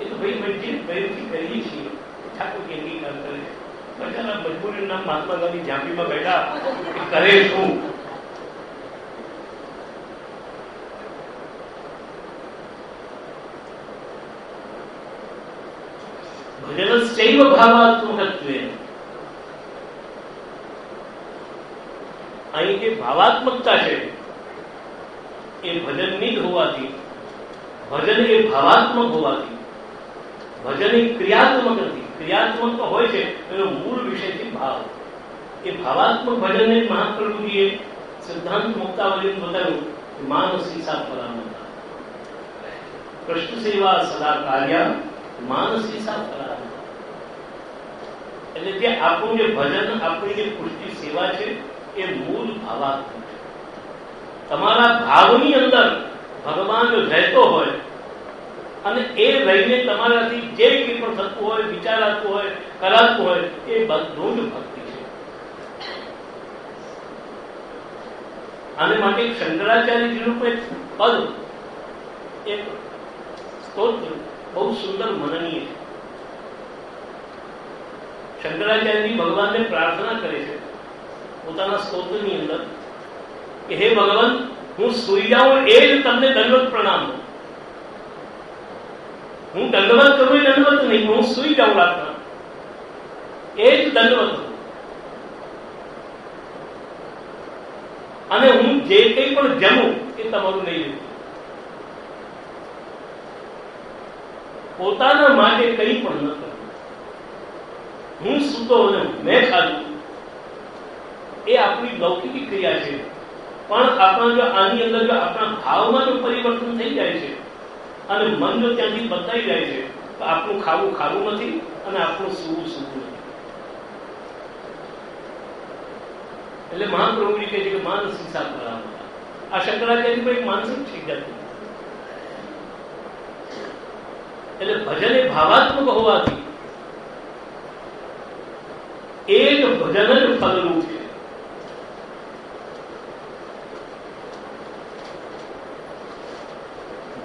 એ તો ભાઈ જે પ્રયત્ન કરીએ છીએ ઠાકોરજી અંગીકાર કરે છે. બધાના મજબૂરી નામ મહાત્મા ગાંધી ઝાંપીમાં બેઠા કરે શું? ભજનસ્યૈવ ભાવાત્મકત્વેન. અહીં જે ભાવાત્મકતા છે એ ભજનની જ હોવાથી, ભજન એ ભાવાત્મક હોવાથી, ભજન એ ક્રિયાત્મક નથી. ક્રિયાત્મક તો હોય છે, એનો મૂળ વિષય છે ભાવ. એ ભાવાત્મક ભજનને મહાપ્રભુજીએ સિદ્ધાંત મુક્તાવલીમાં બતાવ્યું કે માનસી સા પરામતા, કૃષ્ણ સેવા સદા કાર્યા, માનસી સા પરામતા. એટલે જે આપણું જે ભજન, આપણી જે પુષ્ટિ સેવા છે એ મૂળ ભાવાત્મક છે. તમારા ભાવની અંદર ભગવાન રહેતો હોય અને એ રહીને તમારાથી જે કંઈ પણ થતું હોય, વિચારાતું હોય, કરાતું હોય, એ બધું જ ભક્તિ છે. આને માટે શંકરાચાર્યજીનું એક પદ, એક સ્તોત્ર બહુ સુંદર મનનીય છે. શંકરાચાર્યજી ભગવાનને પ્રાર્થના કરે છે પોતાના સ્તોત્રની અંદર કે હે ભગવાન, હું સુઈ જાઉં એ જ તમને દંડવત પ્રણામ. હું દંડવત કરું એ દંડવત નહીં, હું સુઈ જાઉં રાતના એ જ દંડવત. અને હું જે કંઈ પણ જમું એ તમારું નહીં. પોતાના માટે કંઈ પણ ન કરું. હું સૂતો અને મેં ખાધું એ આપણી લૌકિક ક્રિયા છે. પણ આપણા જો આની અંદર જો આપણા ભાવમાં જો પરિવર્તન થઈ જાય છે અને મન જો ત્યાંથી બદલાઈ જાય છે તો આપણું ખાવું ખાવું નથી અને આપણું સૂવું સૂવું નથી. એટલે મહાપ્રભુજી કહે છે કે માનસિક સાધના. આ શંકરાચાર્ય પણ એક માનસિક શીખ જતું. એટલે ભજન એ ભાવાત્મક હોવાથી એ જ ભજન જ ફલરૂપ છે.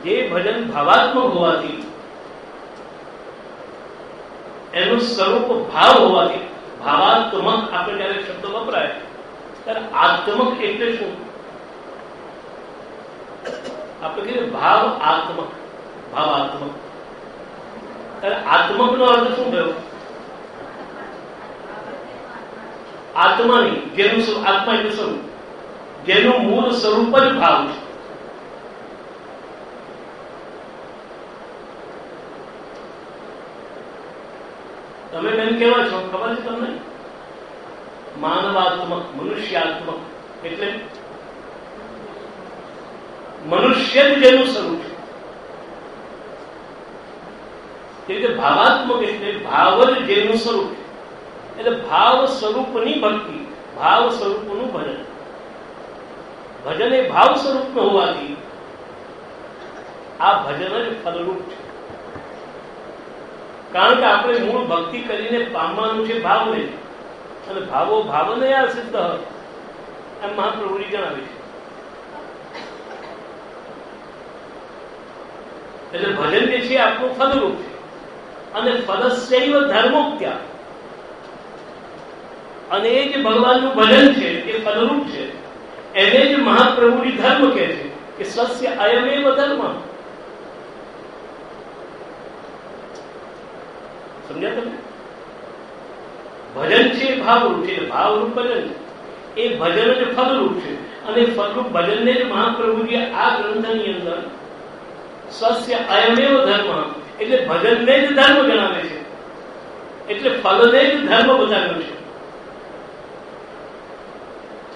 જે ભજન ભાવાત્મક હોવાથી, એનું સ્વરૂપ ભાવ હોવાથી, ભાવાત્મક આપણે જયારે શબ્દ વપરાય ત્યારે આત્મક એટલે શું? આપણે કહીએ ભાવ આત્મક, ભાવાત્મક. ત્યારે આત્મક નો અર્થ શું થયો? આત્માની, જેનું આત્મા એટલે સ્વરૂપ, જેનું મૂળ સ્વરૂપ જ ભાવ છે. તમે બેન કેવા છો ખબર છે તમને? માનવાત્મક, મનુષ્યાત્મક. એટલે મનુષ્ય જ જેનું સ્વરૂપ છે. તે રીતે ભાવાત્મક એટલે ભાવ જ જેનું સ્વરૂપ છે. એટલે ભાવ સ્વરૂપની ભક્તિ, ભાવ સ્વરૂપનું ભજન. ભજન એ ભાવ સ્વરૂપ હોવાથી આ ભજન જ ફલરૂપ છે. કારણ કે આપણે મૂળ ભક્તિ કરીને પામવાનું છે ભાવને, અને ભાવો ભાવને આ સિદ્ધ એમ મહાપ્રભુજી જણાવે છે. એટલે ભજન જે છે આપણું ફલરૂપ છે. અને ફલસ્યૈવ ધર્મોક્ત્યા, અને એ જે ભગવાનનું ભજન છે એ ફલરૂપ છે. એને જ મહાપ્રભુજી ધર્મ કહે છે કે સ્વસ્ય અયમેવ ધર્મ. સમજ્યા તમે? ભજન છે ભાવરૂપ છે, ભાવરૂપ ભજન છે. એ ભજન જ ફલરૂપ છે. અને ફલરૂપ ભજનને જ મહાપ્રભુજી આ ગ્રંથની અંદર સ્વસ્ય અયમેવ ધર્મ એટલે ભજનને જ ધર્મ ગણાવે છે. એટલે ફલને જ ધર્મ બતાવ્યો છે.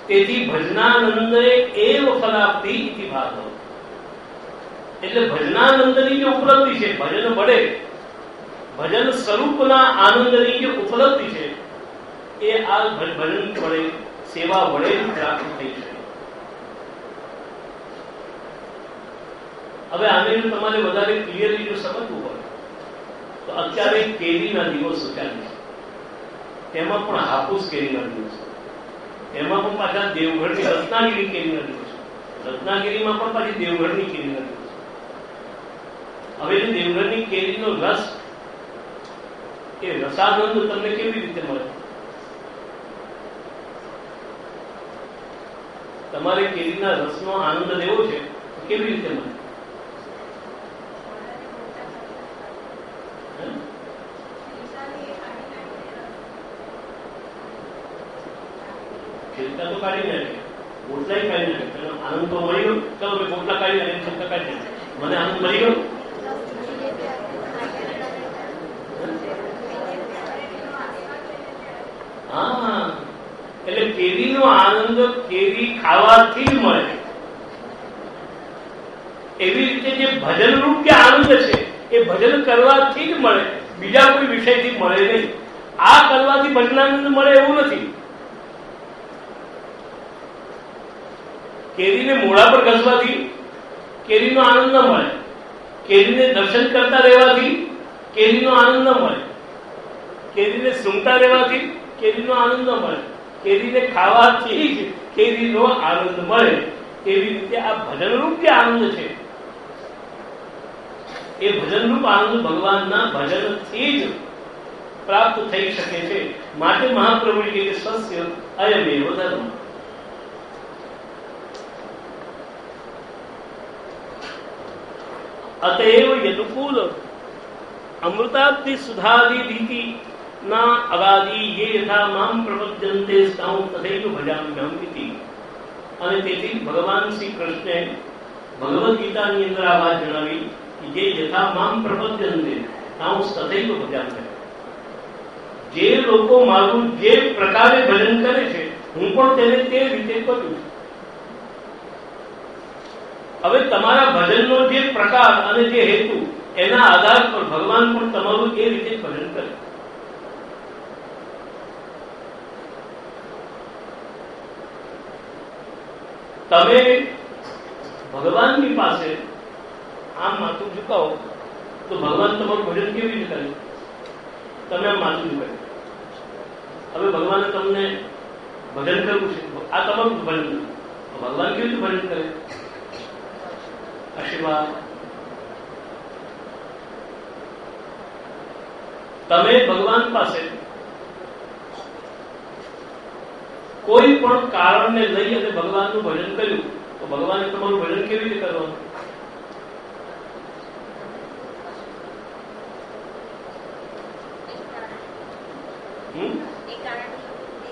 તેથી ભજનાનંદે એવ ફલાપ્તિ ઇતિ ભાવ. એટલે ભજનાનંદની જે ઉપલબ્ધિ છે, ભજન વડે ભજન સ્વરૂપના આનંદની જે ઉપલબ્ધિ છે એ આ ભજન વડે, સેવા વડે પ્રાપ્ત થઈ છે. હવે આને તમારે વધારે ક્લિયરલી જો સમજવું હોય તો અત્યારે કેરીના દિવસો ચાલે છે. તેમાં પણ હાપુસ કેરીના દિવસો, એમાં પણ પાછા દેવગઢની રત્નાગીરી કેરીના દિવસો, રત્નાગીરીમાં પણ પાછી દેવગઢની કેરીના દિવસો. હવે જે દેવગઢની કેરીનો રસ, એ રસાનંદ તમને કેવી રીતે મળે? તમારે કેરીના રસનો આનંદ લેવો છે કેવી રીતે મળે? છિલકા તો કાઢી નાખે, ગોટલા કાઢી નાખે, આનંદ તો મળી ગયો. ચાલો ભાઈ ગોટલા કાઢી નાખે, છિલકા કાઢી નાખે, મને આનંદ મળી ગયો. હા, એટલે કેરીનો આનંદ કેરી ખાવાથી જ મળે. એવી રીતે જે ભજન રૂપ જે આનંદ છે એ ભજન કરવાથી જ મળે, બીજા કોઈ વિષયથી મળે નહીં. આ કરવાથી ભજનાનંદ મળે એવું નથી. કેરીને મોઢા પર ઘસવાથી કેરીનો આનંદ ન મળે. કેરીને દર્શન કરતા રહેવાથી કેરીનો આનંદ ન મળે. કેરીને સૂંઘતા રહેવાથી કેરીનો આનંદ ન મળે. કેરીને ખાવાથી જ કેરીનો આનંદ મળે. એવી રીતે આ ભજનરૂપ જે આનંદ છે એ ભજનરૂપ આનંદ ભગવાનના ભજનથી જ પ્રાપ્ત થઈ શકે છે. માટે મહાપ્રભુએ કહે સ્વસ્ય અયમેવ ધર્મ. अतएव यदुकूल अमृताब्धि सुधादि भीति ना अगादि ये यथा माम प्रपद्यन्ते ताऊ तथैव भजाम्यहम् इति. અને તેથી ભગવાન શ્રી કૃષ્ણે ભગવદ ગીતાની અંદર આ વાત જણાવી કે જે યથા મામ પ્રપદ્યન્તે તાઉ તથૈવ ભજામ્યહम्. જે લોકો મારું જે પ્રકારે ભજન કરે છે હું પણ તેને તે રીતે કરું છું. હવે તમારા ભજનનો જે પ્રકાર અને જે હેતુ એના આધાર પર ભગવાન પણ તમારું એ રીતે ભજન કરે. તમે ભગવાનની પાસે આમ માથું ઝુકાવો તો ભગવાન તમારું ભજન કેવી રીતે કરે? તમે આમ માથું ઝુકાવ્યું, હવે ભગવાને તમને ભજન કરવું છે, આ તમારું ભજન કરવું, ભગવાન કેવી રીતે ભજન કરે? આશીર્વાદ. તમે ભગવાન પાસે કોઈ પણ કારણને લઈ અને ભગવાનનું ભજન કર્યું તો ભગવાને તમારું ભજન કેવી રીતે કરવાનું?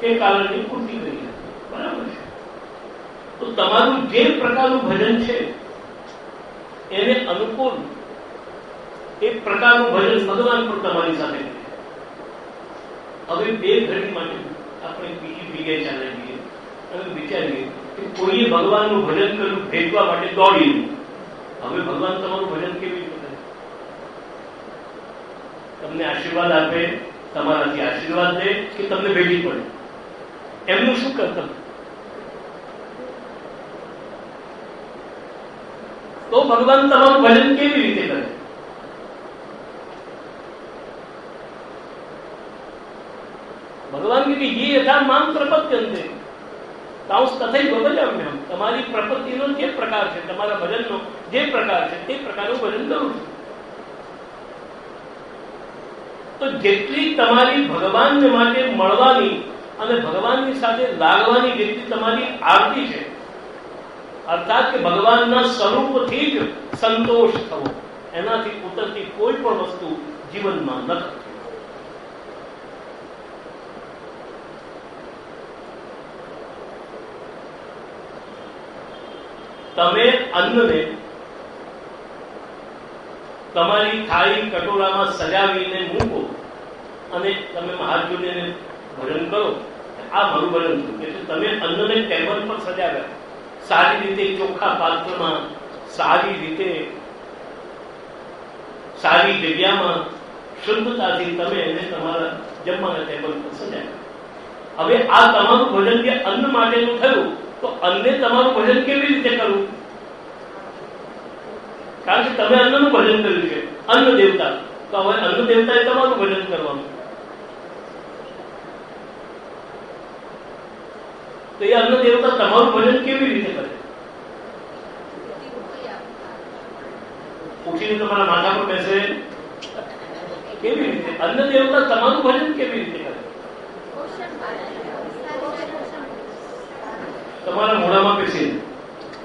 એ કારણની પૂર્તિ કરી. બરાબર છે. તો તમારું જે પ્રકારનું ભજન છે એને અનુકૂળ એક પ્રકારનું ભજન ભગવાન પણ તમારી સાથે કરે. હવે બે ઘડી માટે આપણે બીજી જગ્યાએ ચાલી જઈએ અને વિચારીએ કે કોઈએ ભગવાનનું ભજન કર્યું, ભેટવા માટે દોડ્યું, હવે ભગવાન તમારું ભજન કેવી રીતે કરે? તમને આશીર્વાદ આપે, તમારાથી આશીર્વાદ લે કે તમને ભેટી પડે, એમનું શું કરતમ? તો ભગવાન તમારું ભજન કેવી રીતે કરે? ભગવાન કે ये यथा माम प्रपद्यन्ते तांस तथैव भजाम्यहम्. તમારી પ્રપત્તિનો જે પ્રકાર છે, તમારા ભજનનો જે પ્રકાર છે તે પ્રકારનું ભજન કરું છું. તો જેટલી તમારી ભગવાનને માટે મળવાની અને ભગવાનની સાથે લાગવાની જેટલી તમારી આરતી છે, અર્થાત કે ભગવાનના સ્વરૂપથી જ સંતોષ થવો, એનાથી ઉતરતી કોઈ પણ વસ્તુ જીવનમાં નથી. તમે અન્નને તમારી થાળી કટોરામાં સજાવીને મૂકો અને તમે હાથ જોડીને ભજન કરો, આ મારું ભજન છે. એટલે તમે અન્નને ટેબલ પર સજાવ્યા, સારી રીતે ચોખ્ખા પાત્રમાં, સારી રીતે સારી જગ્યામાં, શુદ્ધતાથી તમે એને તમારા જમવાના ટેબલ પર સજાવ્યા. હવે આ તમારું ભજન જે અન્ન માટેનું થયું, તો અન્ને તમારું ભજન કેવી રીતે કરવું? કારણ કે તમે અન્નનું ભજન કર્યું છે, અન્ન દેવતા. તો હવે અન્ન દેવતાએ તમારું ભજન કરવાનું. તો એ અન્ન દેવતા તમારું ભજન કેવી રીતે કરે? ઉઠીને તમારા માથા પર બેસે કેવી રીતે? અન્ન દેવતા તમારું ભજન કેવી રીતે કરે? તમારા મોઢામાં પેસી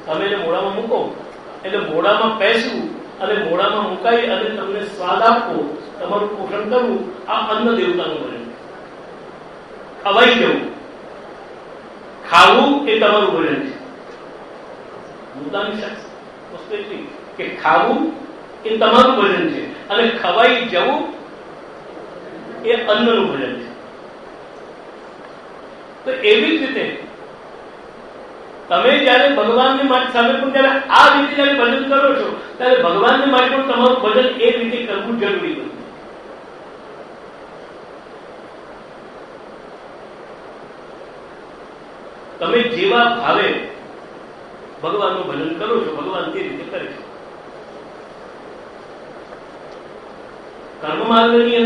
તમે એને મોઢામાં મૂકો એટલે મોઢામાં પેસવું અને મોઢામાં મુકાઈ અને તમને સ્વાદ આપવો, તમારું પોષણ કરવું, આ અન્ન દેવતાનું ભજન. ખવાઈ જવું, ખાવું એ તમારું ભજન છે. મુદ્દાની વસ્તુ એટલી કે ખાવું એ તમારું ભજન છે અને ખવાઈ જવું એ અન્નનું ભજન છે. તો એવી જ રીતે તમે જયારે ભગવાનની માટે સામે પણ જયારે આ રીતે જયારે ભજન કરો છો, ત્યારે ભગવાનની માટે પણ તમારું ભજન એ રીતે કરવું જરૂરી બન્યું. તમે જેવા ભાવે ભગવાનનું ભજન કરો છો, ભગવાન તે રીતે કરે છે. કર્મ માર્ગની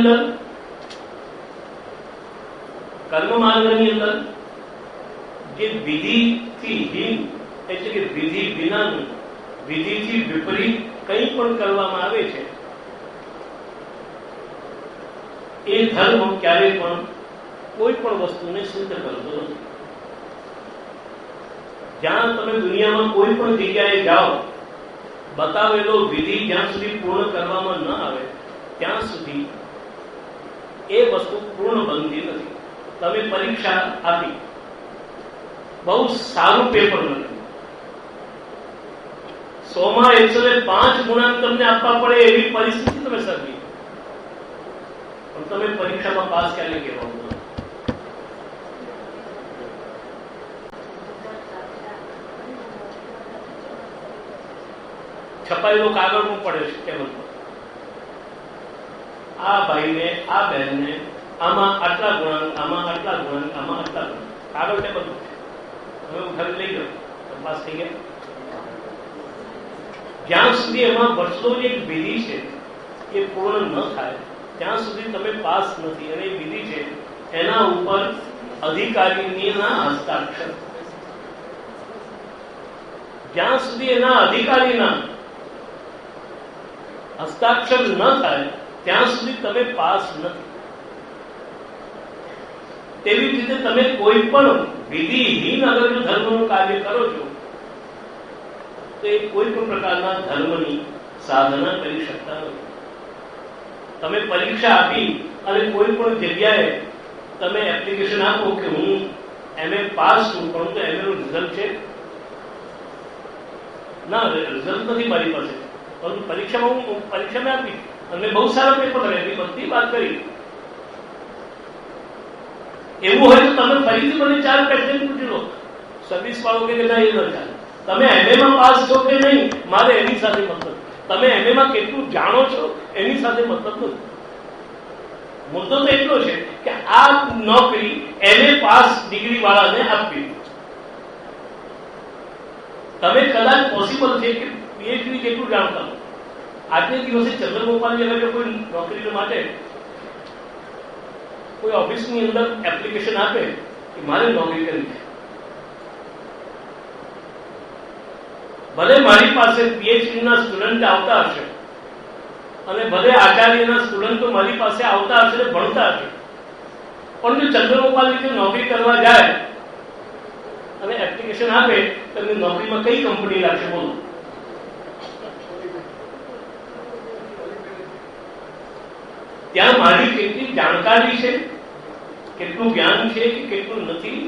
અંદર જે વિધિથી હીન એટલે કે વિધિ વિનાનું, વિધિથી વિપરીત કંઈ પણ કરવામાં આવે છે, એ ધર્મ ક્યારેય પણ કોઈ પણ વસ્તુને સિદ્ધ કરતો નથી. જ્યાં તમે દુનિયામાં કોઈ પણ જગ્યાએ જાઓ, બતાવેલો વિધિ જ્યાં સુધી પૂર્ણ કરવામાં ન આવે ત્યાં સુધી એ વસ્તુ પૂર્ણ બનતી નથી. તમે પરીક્ષા આપી, બહુ સારું પેપર નથી, 100માં 105 ગુણાંક તમને આપવા પડે એવી પરિસ્થિતિ તમે સર્જી, પણ તમે પરીક્ષામાં પાસ ક્યારે કહેવાનું? છપાયેલો કાગળમાં પડે છે ટેબલ પર. આ ભાઈને આ બહેનને આમાં આટલા ગુણાંક, આમાં આટલા ગુણાંક, આમાં આટલા ગુણાંક, કાગળ ટેબલ પર છે. હવે ઉઠાવી લઈ ગયો, તપાસ થઈ ગયા. જ્યાં સુધી એમાં વર્ષોની એક વિધિ છે એ પૂર્ણ ન થાય ત્યાં સુધી તમે પાસ નથી. અને એ વિધિ છે એના ઉપર અધિકારીના હસ્તાક્ષર. જ્યાં સુધી એના અધિકારીના હસ્તાક્ષર ન થાય ત્યાં સુધી તમે પાસ નથી. તેવી જ રીતે તમે કોઈ પણ વિધિહીન અગર જો ધર્મનું કાર્ય કરો છો તો એ કોઈ પણ પ્રકારના ધર્મની સાધના કરી શકતા નથી. તમે પરીક્ષા આપી અને કોઈ પણ જગ્યાએ તમે એપ્લિકેશન આપો કે હું MA પાસ છું, પરંતુ MA નું રિઝલ્ટ છે ના, રિઝલ્ટ નથી મારી પાસે, પરંતુ પરીક્ષામાં હું પરીક્ષા આપી અને બહુ સારા પેપર કર્યા, એની બધી વાત કરી. એવું હોય તો તમે ફરીથી મને 4 ક્વેશ્ચન પૂછી લો. સર્વિસ વાળો કે ના, એ ન ચાલે. તમે MA માં પાસ છો કે નહીં મારે એની સાથે મતલબ. તમે MA માં કેટલું જાણો છો એની સાથે મતલબ નથી. મુદ્દો તો એટલો છે કે આ નોકરી MA પાસ ડિગ્રી વાળાને આપવી. તમે કદાચ પોસિબલ છે કે PhD જેટલું જાણતા હો. આજને દિવસે ચંદ્રગોપાલજી અગર કોઈ નોકરી માટે કોઈ ઓફિસની અંદર એપ્લિકેશન આપે કે મારે નોકરી કરવી છે, ભલે મારી પાસે PhD ના સ્ટુડન્ટ આવતા હશે અને ભલે આચાર્યના સ્ટુડન્ટો મારી પાસે આવતા હશે ને ભણતા હશે, પણ જો ચંદ્રગોપાલજી નોકરી કરવા જાય અને એપ્લિકેશન આપે તો એમની નોકરીમાં કઈ કંપની લાગશે? બોલો. ત્યાં મારી કેટલી જાણકારી છે, કેટલું જ્ઞાન છે કે કેટલું નથી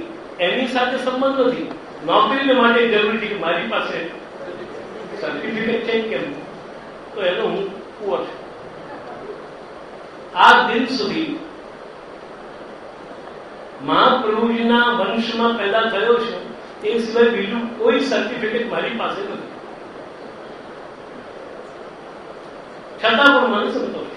એની સાથે સંબંધ નથી. નોકરીને માટે જરૂરી છે કે મારી પાસે સર્ટિફિકેટ છે કેમ, તો એનો હું પુઅર છું. આ દિન સુધી મહાપ્રભુજીના વંશમાં પેદા થયો છે તે સિવાય બીજું કોઈ સર્ટિફિકેટ મારી પાસે નથી. છતાં પણ મને સંતોષ છે.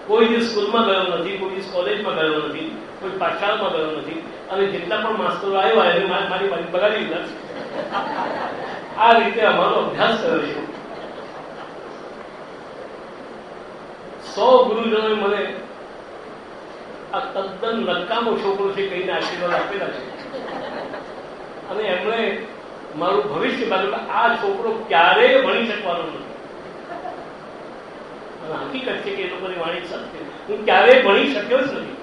કોઈ દિવસ સ્કૂલમાં ગયો નથી, કોઈ દિવસ કોલેજમાં ગયો નથી, કોઈ પાઠશાળામાં ગયો નથી, અને જેટલા પણ માસ્તરો આવ્યા એને મારી બગાડી દીધા. આ રીતે અમારો અભ્યાસ કર્યો છે. 100 ગુરુજનોએ મને આ તદ્દન નકામો છોકરો છે કહીને આશીર્વાદ આપેલા છે, અને એમણે મારું ભવિષ્ય બાજુ આ છોકરો ક્યારેય ભણી શકવાનો નથી. અને હકીકત છે કે એ લોકોની વાણી સત્ય, હું ક્યારેય ભણી શક્યો જ નથી.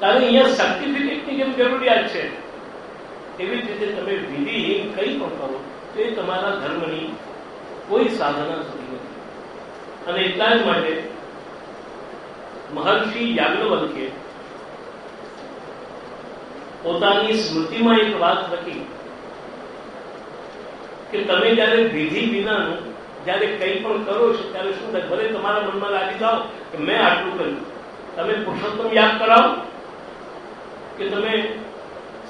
કારણ અહીંયા સર્ટિફિકેટની જેમ જરૂરિયાત છે એવી જ રીતે તમે વિધિ કંઈ પણ કરો તો એ તમારા ધર્મની કોઈ સાધના થતી નથી. અને એટલા જ માટે મહર્ષિ યાજ્ઞવલ્ક્યે પોતાની સ્મૃતિમાં એક વાત લખી કે તમે જયારે વિધિ વિનાનું જયારે કંઈ પણ કરો છો ત્યારે શું થાય? ભલે તમારા મનમાં લાગી જાઓ કે મેં આટલું કર્યું, તમે પુરુષોત્તમ યાદ કરાવો કે તમે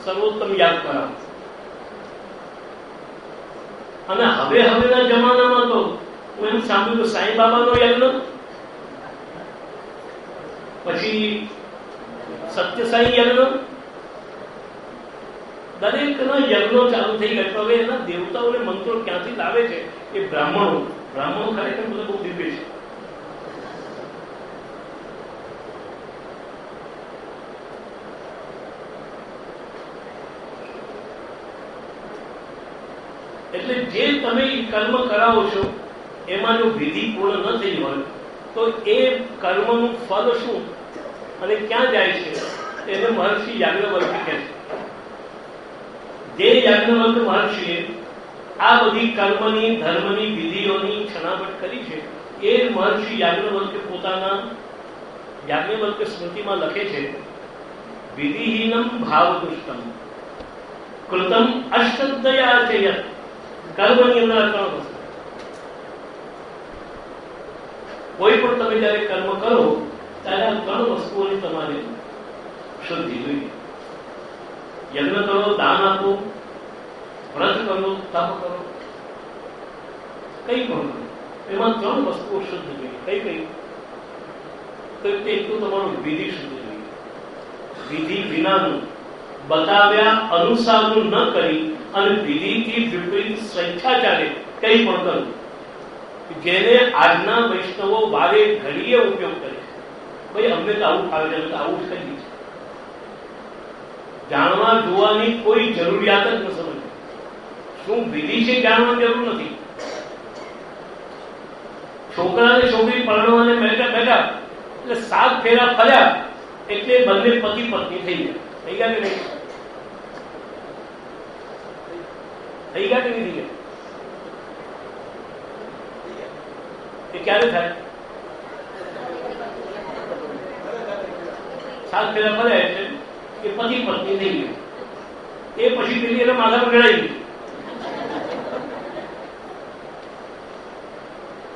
સર્વોત્તમ યાદ કરાવો. અને હવેના જમાનામાં તો હું એમ સાંભળ્યું સાંઈ બાબાનો યજ્ઞ, પછી સત્યસાઈ યજ્ઞ, દરેકના યજ્ઞો ચાલુ થઈ ગયા. હવે એના દેવતાઓને મંત્રો ક્યાંથી લાવે છે? એ બ્રાહ્મણો ખરેખર બધું બહુ દિવ્ય છે. એટલે જે તમે કર્મ કરાવો છો એમાં જો વિધિ પૂર્ણ ન થઈ હોય તો એ કર્મનું ફળ શું અને ક્યાં જાય છે એને મહર્ષિ યાજ્ઞવલ્ક્ય કહે છે. જે યાજ્ઞવલ્ક્ય મહર્ષિએ આ બધી કર્મની ધર્મની વિધિઓની છણાવટ કરી છે એ મહર્ષિ યાજ્ઞવલ્ક્ય પોતાના યાજ્ઞવલ્ક્ય સ્મૃતિમાં લખે છે, વિધિહીનમ ભાવદુષ્ટમ કૃતમ અષ્ટદયા છે. કર્મની અંદર 3 વસ્તુ. કોઈ પણ તમે જયારે કર્મ કરો ત્યારે આ 3 વસ્તુઓની તમારે શુદ્ધિ જોઈએ. યજ્ઞ કરો, દાન આપો, વ્રત કરો, તપ કરો, કઈ પણ કરો, એમાં 3 વસ્તુઓ શુદ્ધ જોઈએ. કઈ કઈ? તો એક તો તમારું વિધિ શુદ્ધ જોઈએ. વિધિ વિનાનું, બતાવ્યા અનુસારનું ન કરી અને વિધિથી વિપરીત સ્વેચ્છાચારે કઈ પણ કરવું, જેને આજના વૈષ્ણવો વારે ઘડીએ ઉપયોગ કરે છે. ભાઈ અમને તો આવું ફાવે છે, તો આવું જ કરીએ છીએ. જાણવા જોવાની કોઈ જરૂરિયાત જ ન સમજે. શું વિધિ છે જાણવાની જરૂર નથી. છોકરાને છોકરી પરણવાને બેઠા બેઠા એટલે 7 ફેરા ફર્યા એટલે બંને પતિ પત્ની થઈ ગયા. થઈ ગયા કે નહીં? થઈ ગયા કે નહીં થઈ ગયા? એ ક્યારે થાય? 7 ફેરા ફર્યા એટલે એ પતિ પત્ની થઈ ગયું. એ પછી પેલી એને માથા પર ચડાવી ગયું.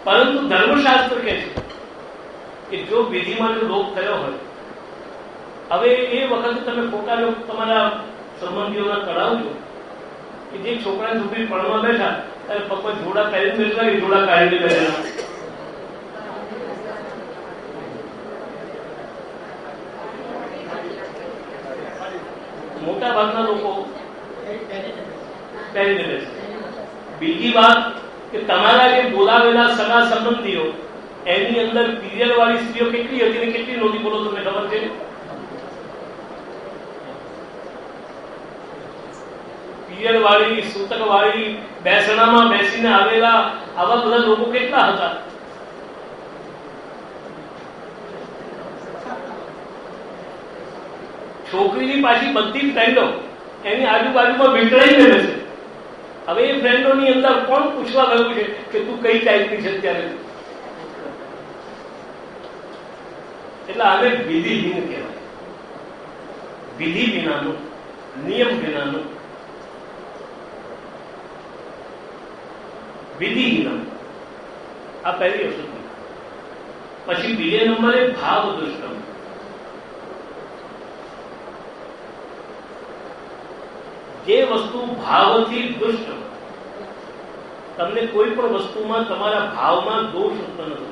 પરંતુ ધર્મશાસ્ત્ર કહે છે કે જો વિધિમાં જો લોપ થયો હોય, હવે એ વખતે તમે પોતાનો તમારા સંબંધીઓના કરાવજો કે જે છોકરા છોકરી ભણવા બેઠા ત્યારે પપ્પા જોડા પહેરીને બેઠા કે જોડા કાઢીને બેઠેલા. મોટા ભાગના લોકો પહેરીને બેસે. બીજી વાત કે તમારા જે બોલાવેલા સગા સંબંધીઓ એની અંદર પીરિયડ વાળી સ્ત્રીઓ કેટલી હતી ને કેટલી નહોતી, બોલો તમને ખબર છે? પીરિયડ વાળી, સૂતક વાળી, બેસણામાં બેસીને આવેલા આવા બધા લોકો કેટલા હતા? છોકરીની પાછી બધી ફ્રેન્ડો એની આજુબાજુમાં વીંટળાઈને બેસે. હવે એ ફ્રેન્ડોની અંદર કોણ પૂછવા ગયું છે કે તું કઈ ટાઈપની છે ત્યારે? એટલે આને વિધિહીન કહેવાય. વિધિ વિનાનું, નિયમ વિનાનું, વિધિહીન. આ પહેલી અશુદ્ધિ. પછી બીજે નંબરે ભાવ દુષ્ટમ. જે વસ્તુ ભાવથી દુષ્ટ, તમને કોઈ પણ વસ્તુમાં તમારા ભાવમાં દોષ ઉત્પન્ન થતો.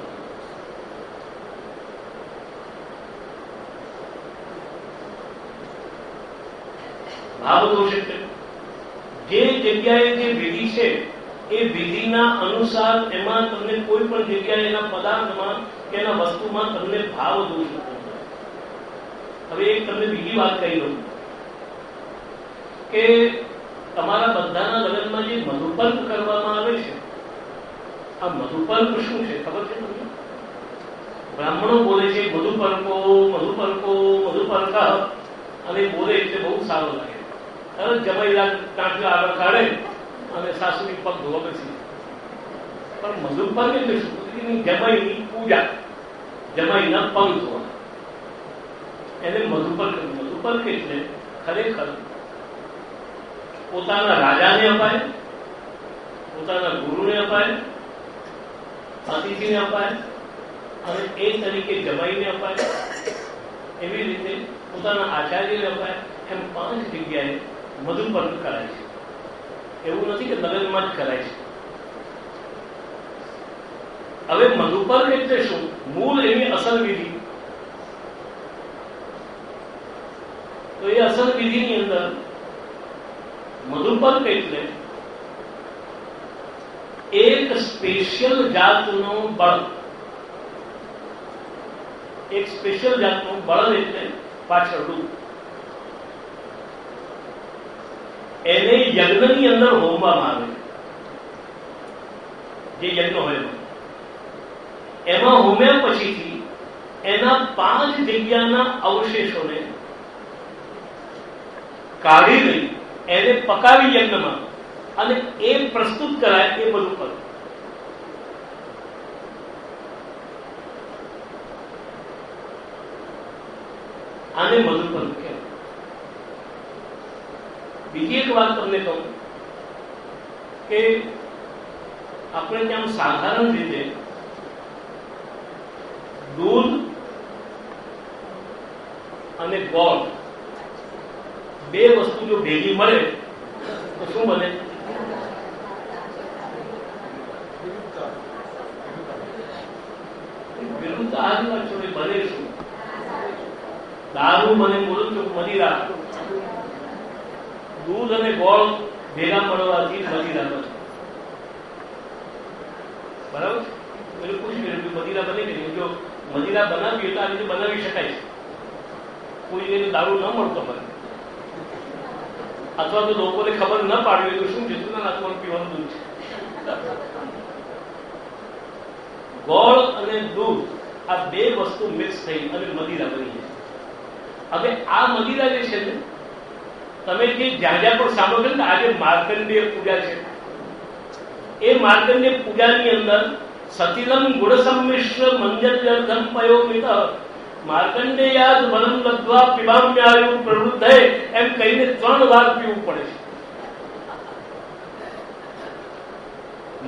ભાવ દોષ એટલે જે જગ્યાએ જે વિધિ છે એ વિધિના અનુસાર એમાં તમને કોઈ પણ જગ્યાએ એના પદાર્થમાં કે એના વસ્તુમાં તમને ભાવ દોષ ઉત્પન્ન થાય. હવે એક તમને બીજી વાત કહી દઉં કે તમારા બધાના લગ્નમાં જે મધુપર્ક કરવામાં આવે છે, આ મધુપર્ક શું છે ખબર છે તમને? બ્રાહ્મણો બોલે છે મધુપર્કો મધુપર્કો મધુપર્ક, અને બોલે એટલે બહુ સારું લાગે. તરત જમાઈલા ટાંકલા આગળ કાઢે અને સાસુની પગ ધોવા બેસી. પણ મધુપર્ક એટલે શું? જમાઈની પૂજા, જમાઈના પગ ધોવા, એને મધુપર્ક. મધુપર્ક એટલે ખરેખર પોતાના રાજાને અપાય, પોતાના ગુરુને અપાય, અતિથિને અપાય અને એ તરીકે જમાઈને અપાય, એવી રીતે પોતાના આચાર્યને અપાય. એમ 5 જગ્યાએ મધુપર્ક કરાય છે. એવું નથી કે લગ્નમાં જ કરાય છે. હવે મધુપર્ક એટલે શું? મૂળ એની અસલ વિધિ. તો એ અસલ વિધિની અંદર મધુપર્ક એટલે એક સ્પેશિયલ જાતનો બળ. એક સ્પેશિયલ જાતનું બળ એટલે પાછળનું. એને યજ્ઞની અંદર હોમવામાં આવે. જે યજ્ઞ હોય એમાં હોમ્યા પછીથી એના 5 જગ્યાના અવશેષોને કાઢી લઈ એને પકાવી યજ્ઞમાં અને એ પ્રસ્તુત કરાય, એ બધું કરે. આને મધુપર્ક કહેવાય. બીજી એક વાત તમને કહું કે આપણે ત્યાં સાધારણ રીતે દૂધ અને ગોળ 2 વસ્તુ જો ભેગી મળે તો શું બને? તો આ જ વાત છો, બને શું? દારૂ મને બોલો છો, મદિરા, દૂધ અને ગોળ ભેગા પડવાથી મદિરા બને. બરાબર? એટલે પૂછી મદિરા બની ગઈ. જો મદિરા બનાવી તો આ રીતે બનાવી શકાય છે. કોઈ એને દારૂ ન મળતો હોય અથવા તો લોકોને ખબર ન પાડવી તો શું છે, નાખવાનું પીવાનું દૂધ છે. ગોળ અને દૂધ આ બે વસ્તુ મિક્સ થઈ અને મદિરા બની જાય. હવે આ મદિરા જે છે ને, તમે જે જ્યાં જ્યાં પણ સાંભળો છો ને, આજે માર્કંડેય પૂજા છે, એ માર્કંડેય પૂજાની અંદર સતિલમ ગુણ સંમિશ્ર મંજર્યર્ધમ પયોમિત માર્કંડેયાદ વનમ લબ્ધ્વા પિબામ્યાયુ પ્રવૃદ્ધે એમ કહીને 3 વાર પીવું પડે છે.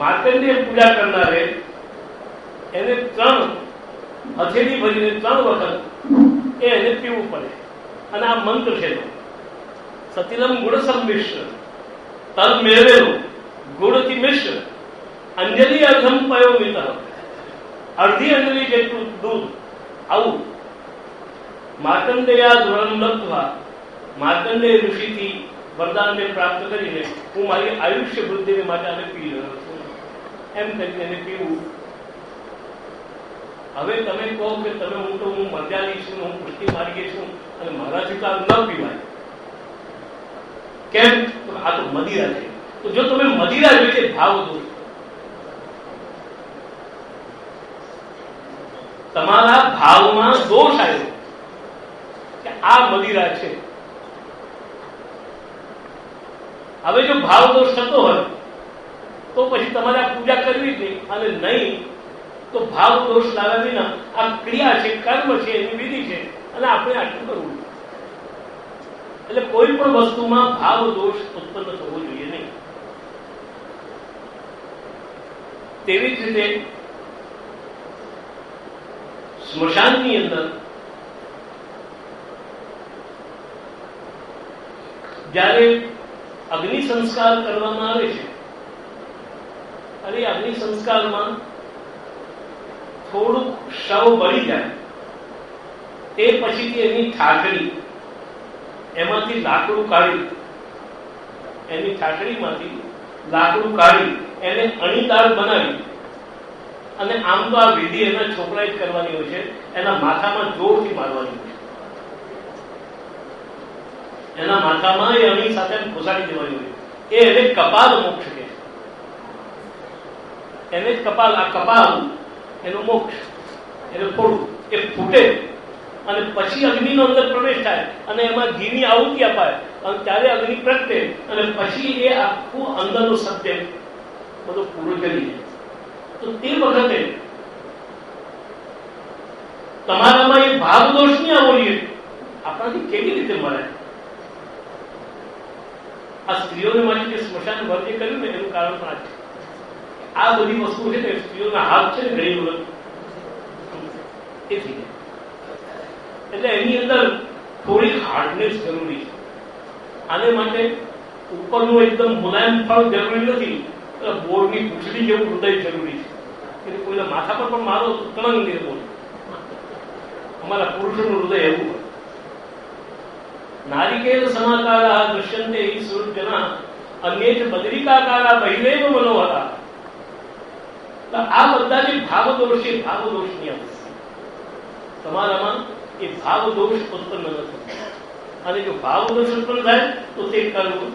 માર્કંડેય પૂજા કરનારે એને 3 હથેળી ભરીને 3 વખત એને પીવું પડે. અને આ મંત્ર છે સતિલમ ગુણ સંમિશ્ર, તલ મેળવેલો ગુણથી મિશ્ર, અંજલિ અર્ધમ પયોમિત, અડધી અંજલિ જેટલું દૂધ, આવું માર્કંડેયા ધોરણ લબ્ધ્વા, માર્કંડેય ઋષિથી વરદાનને પ્રાપ્ત કરીને હું મારી આયુષ્ય વૃદ્ધિને માટે આને પી રહ્યો છું એમ કરીને એને પીવું. હવે તમે કહો કે હું મર્યાદી છું, હું પુષ્ટિ માર્ગી છું અને મારાથી તો આ ન પીવાય. કેમ? આ તો મદિરા છે. તો જો તમે મદિરા વિશે ભાવ દો, તમારા ભાવમાં દોષ આવ્યો કે આ મદિરા છે. હવે જો ભાવ દોષ થતો હોય તો પછી તમારે આ પૂજા કરવી જ નહીં, અને નહીં તો ભાવ દોષ લાવ્યા વિના આ ક્રિયા છે, કર્મ છે, એની વિધિ છે અને આપણે આટલું કરવું. એટલે કોઈ પણ વસ્તુમાં ભાવ દોષ ઉત્પન્ન થવો જોઈએ નહીં. તેવી જ રીતે સ્મશાનની અંદર જ્યારે અગ્નિ સંસ્કાર કરવામાં આવે છે અને અગ્નિ સંસ્કારમાં થોડુંક શવ બળી જાય તે પછીથી એની ઠાકડી, એમાંથી લાકડું કાઢી, એની ઠાકડીમાંથી લાકડું કાઢી એને અણીદાર બનાવી અને આમ તો આ વિધિ એના છોકરાએ જ કરવાની હોય છે, એના માથામાં જોરથી મારવાની હોય છે. એના માથામાં એ અણી સાથે ઘુસાડી દેવાની હોય. એને કપાલ મોક્ષ કહે છે. એને જ કપાલ, આ કપાલ એનું મોક્ષ. એને ફોડવું, એ ફૂટે અને પછી અગ્નિનો અંદર પ્રવેશ થાય અને એમાં ઘીની આહુતિ અપાય અને ત્યારે અગ્નિ પ્રગટે અને પછી એ આખું અંદરનું સત્ય બધું પૂરું કરી જાય. તો તે વખતે તમારામાં એ ભાવ દોષ નહીં આવવો જોઈએ. આપણાથી કેવી રીતે મળે? આ સ્ત્રીઓને માટે જે સ્મશાન વર્ગે કર્યું ને એનું કારણ પણ આ છે. આ બધી વસ્તુ છે ને સ્ત્રીઓના હાથ છે ને ઘણી વખત એથી, એટલે એની અંદર થોડીક હાર્ડનેસ જરૂરી છે. આને માટે ઉપરનું એકદમ મુલાયમ ફળ જરૂરી નથી, બોરની પૂંછડી જેવું હૃદય જરૂરી છે. એટલે કોઈના માથા પર પણ મારો તળંગ નહીં બોલે. અમારા પુરુષોનું હૃદય એવું હોય. નારિકેલ સમાકારા દૃશ્યંતે ઈ સૂર્યજના અન્ય જ બદરિકાકારા બહિરેવ મનોહરા. આ બધા જે ભાવ દોષ છે, ભાવ દોષ ની આવે તમારામાં એ ભાવ દોષ ઉત્પન્ન ન થતો. અને જો ભાવ દોષ ઉત્પન્ન થાય તો તે કરવું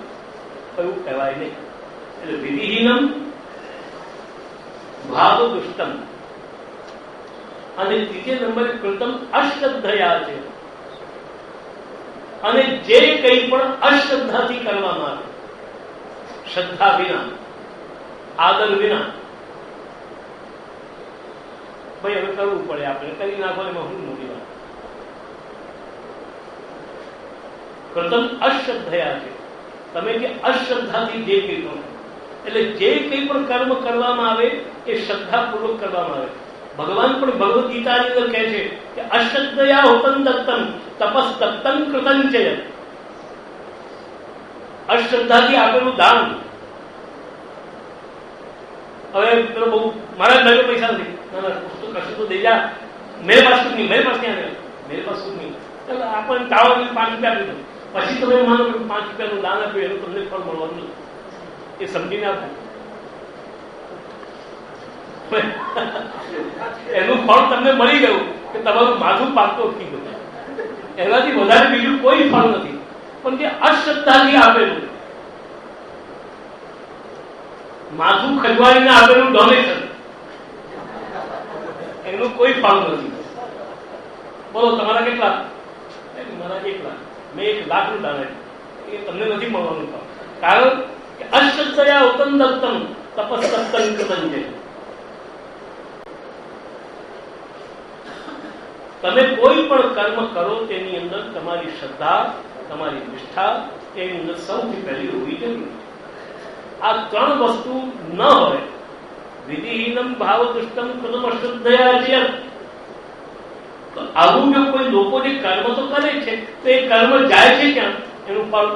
કયું કહેવાય નહીં. એટલે વિધિહીનમ ભાવ દુષ્ટમ. અને ત્રીજે નંબરે કૃતમ અશ્રદ્ધયા છે. અને જે કંઈ પણ અશ્રદ્ધાથી કરવામાં આવે, શ્રદ્ધા વિના, આદર વિના, ભાઈ હવે કરવું પડે, આપણે કરી નાખો એમાં હું મોટી વાત. કૃતમ અશ્રદ્ધયા છે. તમે જે અશ્રદ્ધાથી જે કંઈ કરો, એટલે જે કંઈ પણ કર્મ કરવામાં આવે એ શ્રદ્ધાપૂર્વક કરવામાં આવે. ભગવાન પણ ભગવદ ગીતાની અંદર કહે છે કે અશ્રદ્ધયા હુતમ દત્તમ તપસ દત્તમ કૃતં ચય. અશ્રદ્ધાથી આપેલું દાન. હવે પેલો બહુ મારા ભાઈ પૈસા નથી, ના ના કશું તો દઈ જા, મેરે પાસ કુછ નહીં, મેરે પાસ ક્યાં ગયો, મેરે પાસ કુછ નહીં. ચાલો આપણને તાળો 5 રૂપિયા આપી દો, પછી તમે માનો કે 5 રૂપિયાનું દાન આપ્યું એનું તમને ફળ મળવાનું નથી. એ સમજીને આપો. એનું ફળ તમને મળી ગયું કે તમારું માથું પાકતું અટકી ગયું. એનાથી વધારે બીજું કોઈ ફળ નથી. પણ જે અશ્રદ્ધાથી આપેલું, માથું ખજવાડીને આપેલું ડોનેશન, એનું કોઈ ફળ નથી. બોલો તમારા કેટલા? મારા 1 લાખ. મેં 1 લાખનું દાન આપ્યું. એ તમને નથી મળવાનું. કારણ કે અશ્રદ્ધયા ઉત્તમ તપસ્તમ કૃતં છે. તમે કોઈ પણ કર્મ કરો તેની અંદર તમારી શ્રદ્ધા, તમારી નિષ્ઠા એની અંદર સૌથી પહેલી હોવી જોઈએ. આ 3 વસ્તુ ન હોય, વિધિહીનમ ભાવદુષ્ટમ કૃતમ અશ્રદ્ધયા છે, તો આવું જો કોઈ લોકો જે કર્મ તો કરે છે તો એ કર્મ જાય છે ક્યાં? એનું ફળ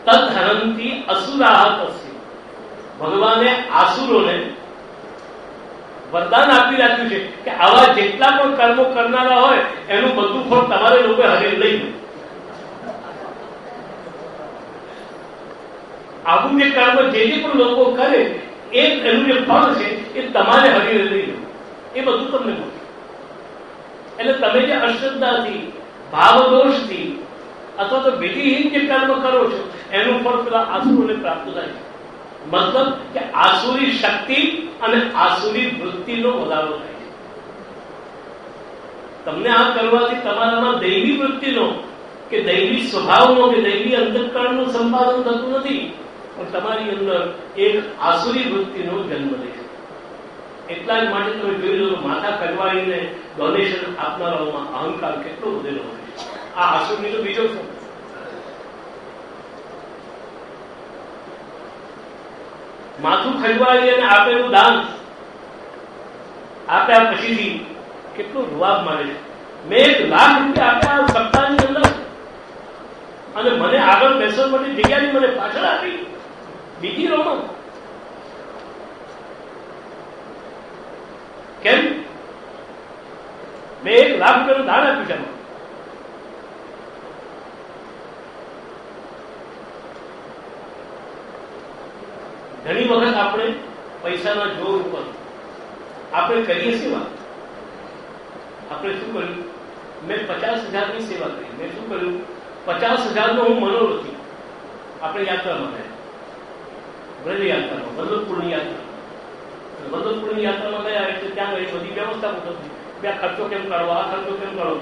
તદ્હરંતી અસુરાહ તસ્ય. ભગવાને આસુરોને વરદાન આપી રાખ્યું છે કે આવા જેટલા પણ કર્મો કરનારા હોય એનું બધું ફળ તમારે લોકો હરે લઈ લો. આવું જે કર્મ જે પણ લોકો કરે એનું જે ફળ છે એ તમારે હરીને લઈ લો. એ બધું તમને મળે. એટલે તમે જે અશ્રદ્ધાથી, ભાવદોષથી અથવા તો વિધિહીન જે કર્મ કરો છો એનું ફળ પેલા આસુરોને પ્રાપ્ત થાય છે. મતલબ કે આસુરી શક્તિ અને આસુરી વૃત્તિનો વધારો થાય છે. તમને આ કરવાથી તમારામાં દૈવી વૃત્તિનો કે દૈવી સ્વભાવનો કે દૈવી અંતઃકરણનું સંપાદન થતું નથી, પણ તમારી અંદર એક આસુરી વૃત્તિનો જન્મ લે છે. એટલા જ માટે તમે જોઈ લો માથા કડવાઈને ડોનેશન આપનારાઓમાં અહંકાર કેટલો વધેલો હોય છે. આ આસુરની તો બીજો શું? માથું ખજવાડી અને આપેલું દાન આપ્યા પછીથી કેટલું રૂઆબ મળે છે. મેં 1 લાખ રૂપિયા આપ્યા સપ્તાહની અંદર અને મને આગળ બેસવા માટે જગ્યાની મને પાછળ આપી. બીજી રોમાં કેમ? મેં 1 લાખ રૂપિયાનું દાન આપ્યું છે. ઘણી વખત આપણે પૈસાના જોર ઉપર આપણે કરીએ સેવા. આપણે શું કર્યું? મેં 50,000ની સેવા કરી. મેં શું કર્યું? 50,000નો હું મનોરથી આપણે યાત્રામાં ગયા, બ્રજ યાત્રામાં, વલ્લભપુરની યાત્રા. વલ્લભપુરની યાત્રામાં ગયા એટલે ત્યાં ગઈ બધી વ્યવસ્થા થતી. આ ખર્ચો કેમ કાઢવો, આ ખર્ચો કેમ કાઢવો,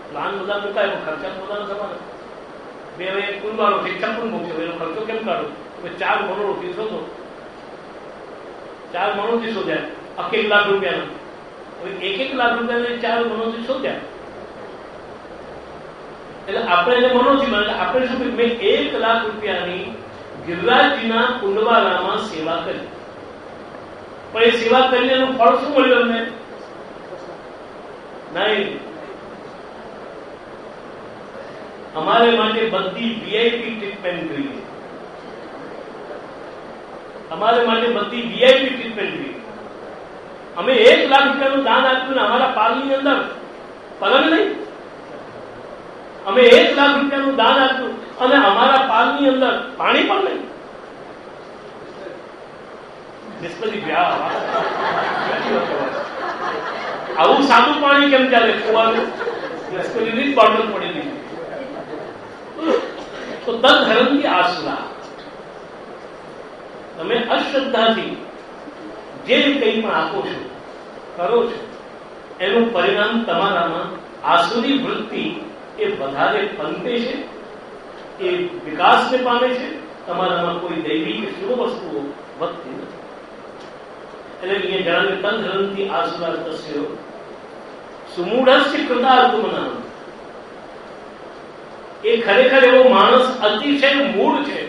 પ્લાન બધા મુકાય ખર્ચા પોતાનો સમાન. બે હવે કુલવાળો 56 મૂક્યો, એનો ખર્ચો કેમ કાઢો? 4 મણોથી શોધો. 4 મણોથી શોધ્યા 1 લાખ રૂપિયાના. હવે 1 લાખ રૂપિયા 4 મણોથી શોધ્યા એટલે આપણે એને મનોથી મળે. આપણે શું મેં 1 લાખ રૂપિયાની ગિરિરાજજીના કુંડવાલામાં સેવા કરી, પણ એ સેવા કરીને એનું ફળ શું મળ્યું અમને? નહીં. અમારે માટે બધી વીઆઈપી ટ્રીટમેન્ટ જોઈએ. અમારે માટે બધી વીઆઈપી ટ્રીટમેન્ટ જોઈએ. અમે 1 લાખ રૂપિયાનું દાન આપ્યું ને અમારા પાલની અંદર પલંગ નહીં. અમે 1 લાખ રૂપિયાનું દાન આપ્યું અને અમારા પાલની અંદર પાણી પણ નહીં. આવું સાદું પાણી કેમ ચાલે? કુવાનું બિસ્કલીની જ બોટલ પડેલી. તો તદ્હરંતી આસુરા. તમે અશ્રદ્ધાથી જે કંઈ પણ આપો છો, કરો છો, એનું પરિણામ તમારામાં આસુરી વૃત્તિ એ વધારે પનપે છે, એ વિકાસને પામે છે. તમારામાં કોઈ દૈવી કે શુભ વસ્તુઓ વધતી નથી. એટલે અહીંયા જણાવ્યું તદ્હરંતી આસુરા તસ્ય સુમૂઢસ્ય કૃતાર્થમના. એ ખરેખર એવો માણસ અતિશય મૂળ છે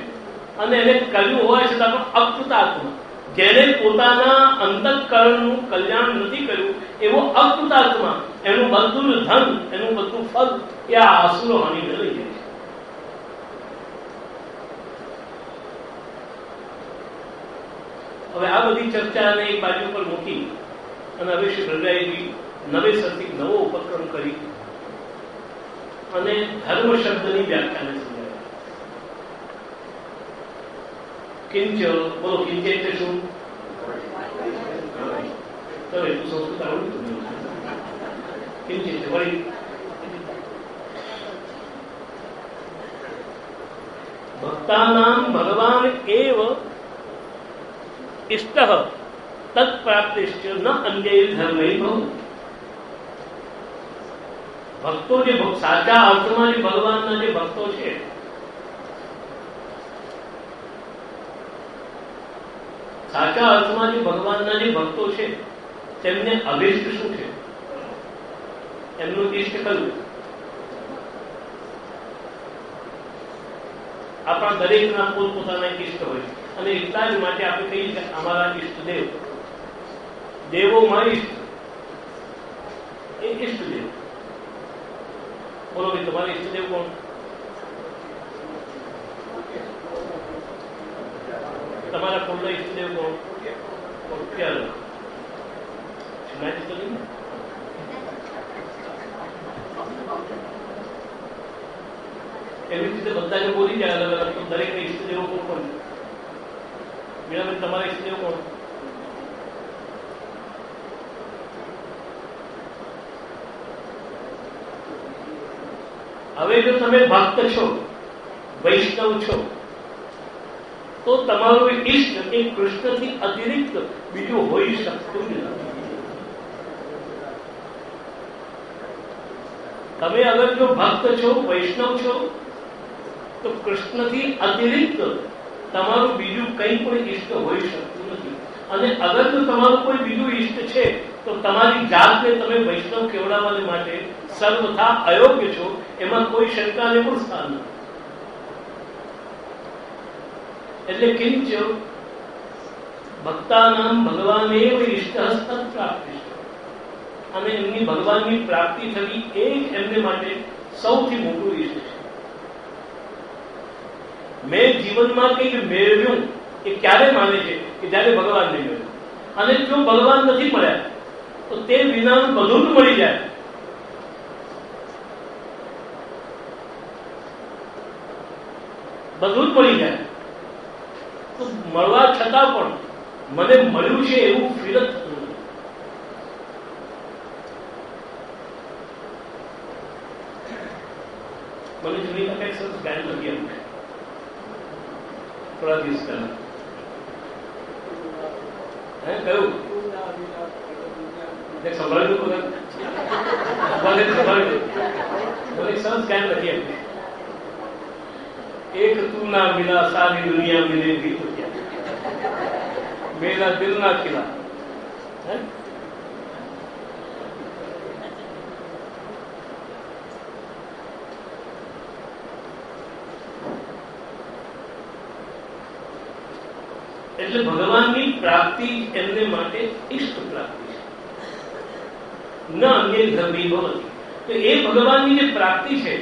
અને એને કર્યું હોય છતાં પણ અકૃતાર્થમાં, જેને પોતાના અંતઃકરણનું કલ્યાણ નથી કર્યું એવો અકૃતાર્થમાં એનું બધું ધન, એનું બધું ફળ એ આ આસુરો હણીને લઈ જાય છે. હવે આ બધી ચર્ચાને એક બાજુ પર મૂકી અને હવે શ્રી ભદ્રાઈજી નવેસરથી નવો ઉપક્રમ કરી અને ધર્મ શબ્દની વ્યાખ્યાને સમજાવ્યા. કિંચ, બોલો કિંચ એટલે શું? તો એટલું સંસ્કૃત આવડતું કિંચ એટલે વળી. ભક્તાનામ ભગવાન એવ ઇષ્ટ તત્પ્રાપ્તિશ્ચ ન અન્ય ધર્મે ભવ. ભક્તો જે સાચા અર્થમાં જે ભગવાનના જે ભક્તો છે, સાચા અર્થમાં જે ભગવાનના જે ભક્તો છે તેમને અભિષ્ટ શું છે? એમનું ઇષ્ટ કયું? આપણા દરેકના પોતપોતાના ઇષ્ટ હોય અને એટલા જ માટે આપણે કહીએ કે અમારા ઇષ્ટદેવ, દેવોમાં ઇષ્ટ એ ઇષ્ટદેવ. બોલો ભાઈ, તમારા ઇષ્ટદેવ કોણ? તમારા કુળના ઇષ્ટદેવ કોણ? ક્યારે તો નહીં. એવી રીતે બધાને બોલી જાય અલગ અલગ, તો દરેક ઇષ્ટદેવો કોણ કોણ? મીરાબેન, તમારા ઇષ્ટદેવ કોણ? હવે જો તમે ભક્ત છો, વૈષ્ણવ છો, તો તમારું ઈષ્ટ એ કૃષ્ણથી અતિરિક્ત બીજું હોઈ શકતું નથી. તમે અગર જો ભક્ત છો, વૈષ્ણવ છો, તો કૃષ્ણથી અતિરિક્ત તમારું બીજું કંઈ પણ ઈષ્ટ હોઈ શકતું નથી. અને અગર જો તમારું કોઈ બીજું ઈષ્ટ છે તો તમારી જાતને તમે વૈષ્ણવ કેવડાવવાને માટે સર્વથા અયોગ્ય છો. એમાં કોઈ શંકાને પણ સ્થાન નથી. એટલે કિંચ ભક્તાનામ ભગવાનેવ ઇષ્ટ પ્રાપ્તિ, અને એમની ભગવાનની પ્રાપ્તિ થવી એ એમને માટે સૌથી મોટું ઈષ્ટ છે. મેં જીવનમાં કંઈક મેળવ્યું એ ક્યારે માને છે કે જયારે ભગવાનને મળ્યું. અને જો ભગવાન નથી મળ્યા તો તે વિનાનું બધું જ મળી જાય. બધું જ મળી જાય તો મળવા છતાં પણ મને મળ્યું છે એવું ફીલ જ થતું નથી. મને જૂની તકે સરસ ગાયન લગી એમ થોડા દિવસ પહેલા કયું સંભાળ્યું મને સરસ ગાયન લગી એમ. एक तू ना मिला सारी दुनिया मिलेगी तो क्या, मेरा दिल ना खिला. એટલે ભગવાનની પ્રાપ્તિ એમને માટે ઇષ્ટ પ્રાપ્તિ છે, ન અન્ય ધર્મી ભવતી. તો એ ભગવાનની જે પ્રાપ્તિ છે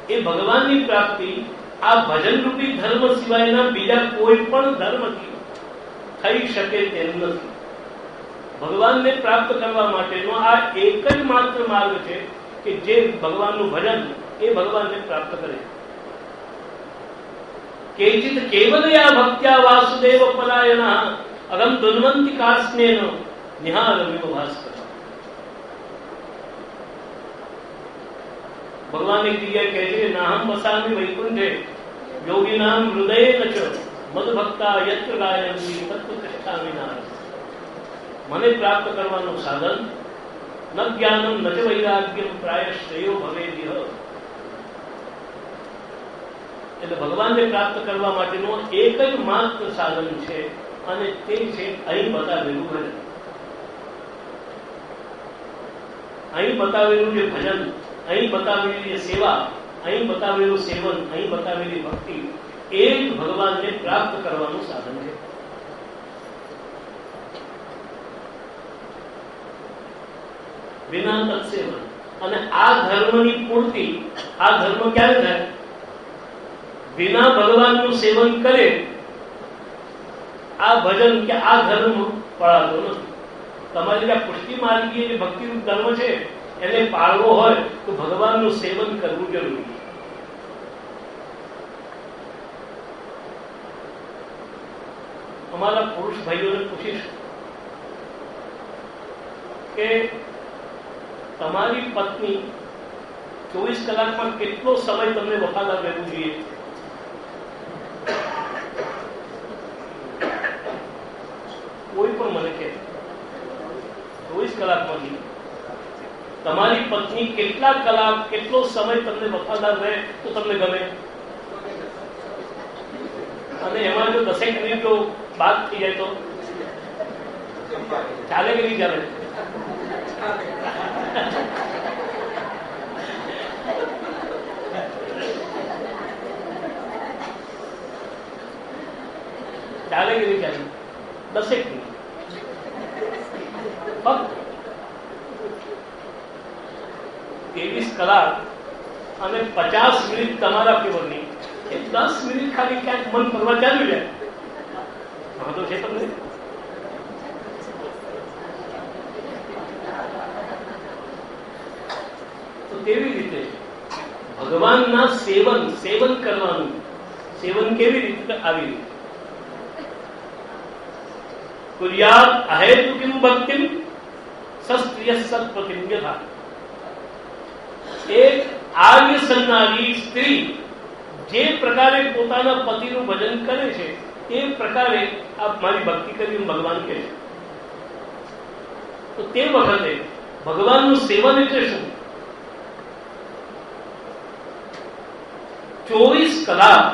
એ ભગવાનની પ્રાપ્તિ આ ભજન રૂપી ધર્મ સિવાયના બીજા કોઈ પણ ધર્મથી થઈ શકે તેમ નથી. ભગવાનને પ્રાપ્ત કરવા માટેનો આ એક જ માત્ર માર્ગ છે કે જે ભગવાનનું ભજન એ ભગવાનને પ્રાપ્ત કરે. કેચિત કેવલયા ભક્ત્યા વાસુદેવ પરાયણઃ અગમ દુન્વંતિ કાસ્નેન નિહારમિવ ભાસ્કર. ભગવાન એક જગ્યાએ કહે છે, નાહમ વસામિ વૈકુંઠે યોગીનામ હૃદયેન ચ મદભક્તા યત્ર ગાયન્તિ તત્ર તિષ્ઠામિ નારદ. મને પ્રાપ્ત કરવાનું સાધન ન જ્ઞાનમ ન ચ વૈરાગ્યમ પ્રાયશ્રેયો ભવેદ્ય. એટલે ભગવાનને પ્રાપ્ત કરવા માટેનો એક જ માત્ર સાધન છે અને તે છે અહીં બતાવેલું ભજન. અહીં બતાવેલું જે ભજન, અહીં બતાવેલી જે સેવા, અહીં બતાવેલું સેવન, અહીં બતાવેલી ભક્તિ એ જ ભગવાનને પ્રાપ્ત કરવાનું સાધન છે. વિના તત્સેવન. અને આ ધર્મની પૂર્તિ, આ ધર્મ ક્યારે થાય? વિના ભગવાનનું સેવન કરે આ ભજન કે આ ધર્મ પડાતો નથી. તમારી આ પુષ્ટિ માર્ગીય જે ભક્તિરૂપ ધર્મ છે એને પાળવો હોય તો ભગવાનનું સેવન કરવું જરૂરી છે. અમારા પુરુષ ભાઈઓને પૂછીશ કે તમારી પત્ની 24 કલાકમાં કેટલો સમય તમને વફાદાર રહેવું જોઈએ? કોઈ પણ મને કહે 24 કલાકમાંથી તમારી પત્ની કેટલા કલાક કેટલો સમય તમને વફાદાર રહે તો તમને ગમે? અને એમાં જો 10 મિનિટ જો બાદ થઈ જાય તો ચાલે કે નહીં ચાલે? ચાલે કે નહીં ચાલે? 10 મિનિટ ફક્ત 23 કલાક અને 50 મિનિટ તમારા ફેવરની, એ 10 મિનિટ ખાલી ક્યાંક મન ફરવા ચાલ્યું જાય વાંધો છે તમને? તો તેવી રીતે ભગવાનના સેવન કરવાનું. સેવન કેવી રીતે? આવી રીતે કુર્યાત અહેતુકિમ ભક્તિમ સસ્ત્રિય સત્પતિમ યથા. એક આર્ય સન્નારી સ્ત્રી જે પ્રકારે પોતાના પતિનું ભજન કરે છે એ પ્રકારે આપ મારી ભક્તિ કરી ભગવાન કહે છે. તો તે વખતે ભગવાનનું સેવન એટલે શું? 24 કલાક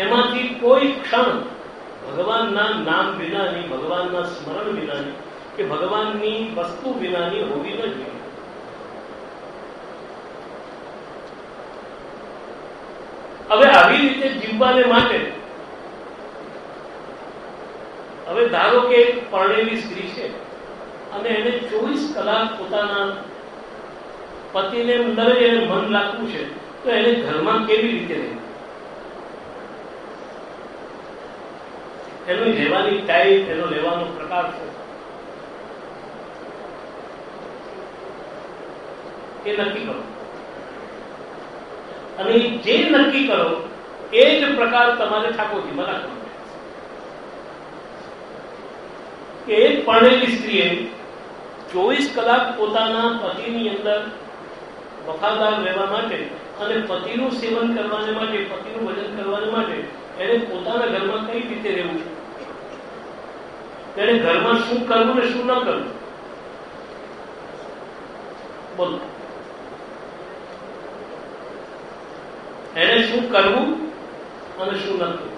એમાંથી કોઈ ક્ષણ ભગવાનના નામ વિનાની, ભગવાનના સ્મરણ વિનાની કે ભગવાનની વસ્તુ વિનાની હોવી ન જોઈએ. હવે આવી રીતે જીવવાને માટે, હવે ધારો કે પરણેલી સ્ત્રી છે અને એને 24 કલાક પોતાના પતિને અંદર એને મન રાખવું છે તો એને ઘરમાં કેવી રીતે રહેવું? એનું રહેવાની ટાઈપ, એનો લેવાનો પ્રકાર છે એ નક્કી કરો. અને જે નક્કી કરો એ જ પ્રકાર તમારે ઠાકોરજીમાં રાખવાનો છે. એક પરણેલી સ્ત્રીએ 24 કલાક પોતાના પતિની અંદર વફાદાર રહેવા માટે અને પતિનું સેવન કરવાને માટે, પતિનું ભજન કરવાને માટે એને પોતાના ઘરમાં કઈ રીતે રહેવું, તેને ઘરમાં શું કરવું ને શું ન કરવું, બોલો. એને શું કરવું અને શું ન કરવું.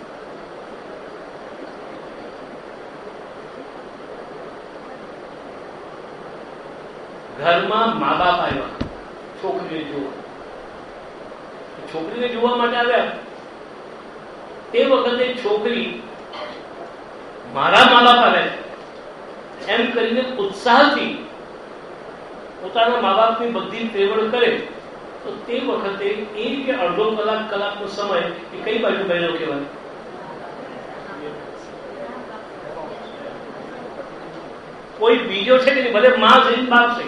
ઘરમાં મા બાપ આવ્યા છોકરીને જોવા. છોકરીને જોવા માટે આવ્યા તે વખતે છોકરી મારા મા બાપ આવે એમ કરીને ઉત્સાહથી પોતાના મા બાપની બધી ત્રેવડ કરે તો તે વખતે એ કે અડધો કલાકનો સમય એ કઈ બાજુ ગયેલો કહેવાય? કોઈ બીજો છે કે ભલે માં છે બાપ છે.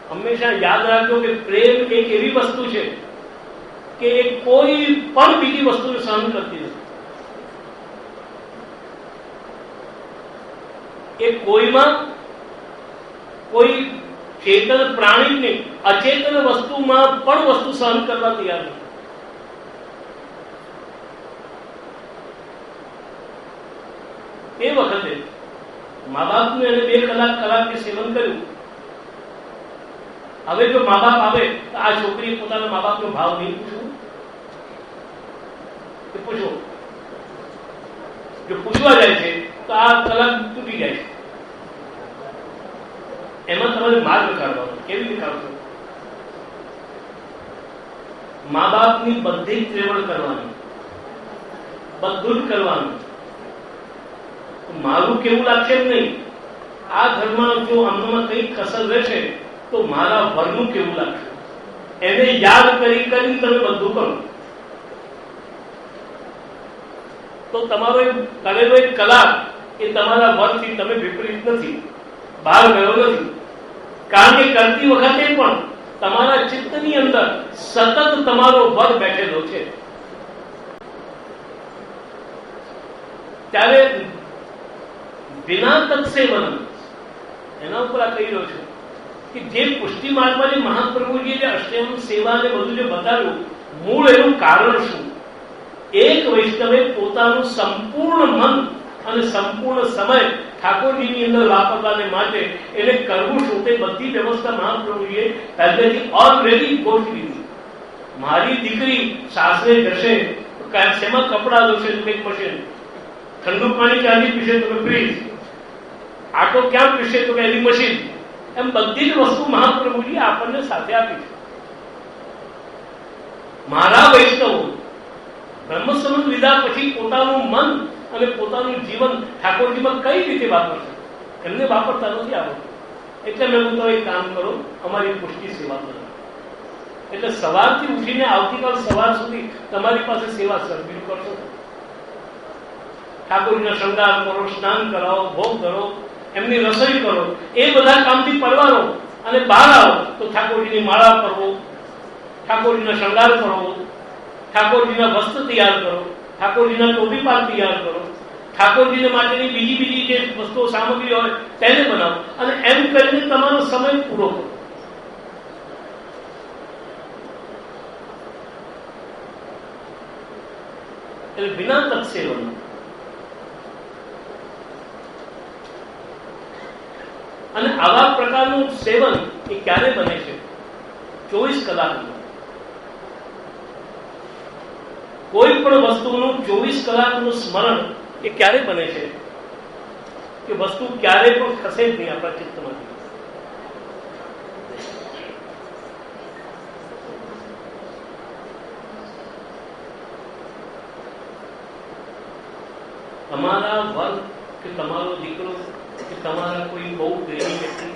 હંમેશા યાદ રાખજો કે પ્રેમ એક એવી વસ્તુ છે કે એ કોઈ પણ બીજી વસ્તુને સહન કરતી નથી. એ કોઈમાં કોઈ ચેતન પ્રાણી નહીં, અચેતન વસ્તુમાં પણ વસ્તુ સહન કરવા તૈયાર નથી. એ વખતે મા બાપનું એને 2 કલાક સેવન કર્યું. હવે જો મા બાપ આવે તો આ છોકરી પોતાના મા બાપનો ભાવ નહીં પૂછવું કે પૂછો. જો પૂછવા જાય છે તો આ કલાક તૂટી જાય છે. એમાં તમારે માર્ગ કાઢવાનો. કેવી રીતે કાઢશો? મા બાપની બધી જ ત્રેવડ કરવાની, બધું જ કરવાનું. મારું કેવું લાગશે એમ નહીં. આ ઘરમાં જો આમનામાં કઈ કસર રહેશે તો મારા વરનું કેવું લાગશે એને યાદ કરીને તમે બધું કરો. તો તમારો કરેલો એક કલાક એ તમારા વરથી તમે વિપરીત નથી, બહાર ગયો નથી. કારણ કે કરતી વખતે પણ તમારા ચિત્તની અંદર સતત તમારો વર બેઠેલો છે. ત્યારે વિના તત્સેવન એના ઉપર આ કહી રહ્યો છું કે જે પુષ્ટિ માર્ગમાં મહાપ્રભુજીએ જે અષ્ટમ સેવા ને બધું જે બતાવ્યું, મૂળ એનું કારણ શું? એક વૈષ્ણવે પોતાનું સંપૂર્ણ મન અને સંપૂર્ણ સમય ઠાકોરજીની અંદર વાપરવાને માટે એને કરવું શું, તે બધી વ્યવસ્થા મહાપ્રભુજીએ પહેલેથી ઓલરેડી ગોઠવી દીધી. મારી દીકરી સાસરે જશે તો શેમાં કપડા ધોશે તો કંઈક મશીન, ઠંડુ પાણી ક્યાંથી પીશે તો ફ્રીજ, આટો ક્યાં પીશે તો કે એની મશીન. એમ બધી જ વસ્તુ મહાપ્રભુજી આપણને સાથે આપી છે. મારા વૈષ્ણવો બ્રહ્મસંબંધ લીધા પછી પોતાનું મન અને પોતાનું જીવન ઠાકોરજીમાં કઈ રીતે વાપરશે? એમને વાપરતા નથી આવડતું. એટલે મેં કહું તો એક કામ કરો, અમારી પુષ્ટિ સેવા કરો. એટલે સવારથી ઉઠીને આવતીકાલ સવાર સુધી તમારી પાસે સેવા સર્વિસ કરશો. ઠાકોરજીના શણગાર કરો, સ્નાન કરાવો, ભોગ ધરો, એમની રસોઈ કરો, એ બધા કામથી પરવારો અને બહાર આવો તો ઠાકોરજીની માળા કરવો, ઠાકોરજીના શણગાર કરવો, ઠાકોરજીના વસ્ત્ર તૈયાર કરો, ઠાકોરજીના ટોપી પાક તૈયાર કરો, ઠાકોરજીને માટેની બીજી જે વસ્તુઓ સામગ્રી હોય તેને બનાવો અને એમ કરીને તમારો સમય પૂરો કરો. એટલે વિના તત્સેવન. અને આવા પ્રકારનું સેવન એ ક્યારે બને છે? 24 કલાકનું. કોઈ પણ વસ્તુનું 24 કલાકનું સ્મરણ એ ક્યારે બને છે કે વસ્તુ ક્યારે પણ ખસે જ નહીં આપણા ચિત્તમાંથી. તમારા વર્ગ કે તમારો દીકરો કે તમારા કોઈ બહુ પ્રેમી વ્યક્તિ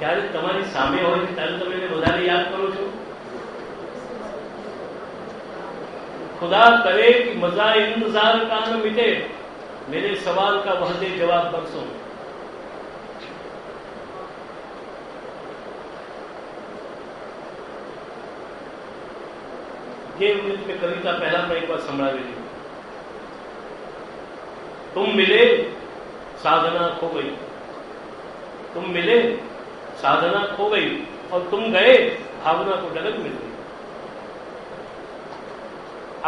જ્યારે તમારી સામે હોય છે ત્યારે તમે એને વધારે યાદ કરો છો? खुदा करे कि मजा इंतजार का न मिटे, मेरे सवाल का वह दे जवाब बख्शो. ये में कविता पहला मैं एक बार संभळावी दी. तुम मिले साधना खो गई, तुम मिले साधना खो गई और तुम गए भावना को जगत मिल गई.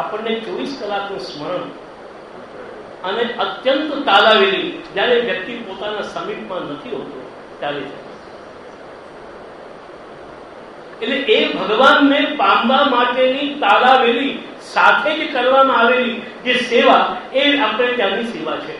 આપણને 24 કલાકનું સ્મરણ અને અત્યંત તાલાવેલી જ્યારે વ્યક્તિ પોતાના સમીપમાં નથી હોતો ત્યારે, એટલે એ ભગવાનને પામવા માટેની તાલાવેલી સાથે જ કરવામાં આવેલી જે સેવા એ આપણે ત્યાંની સેવા છે.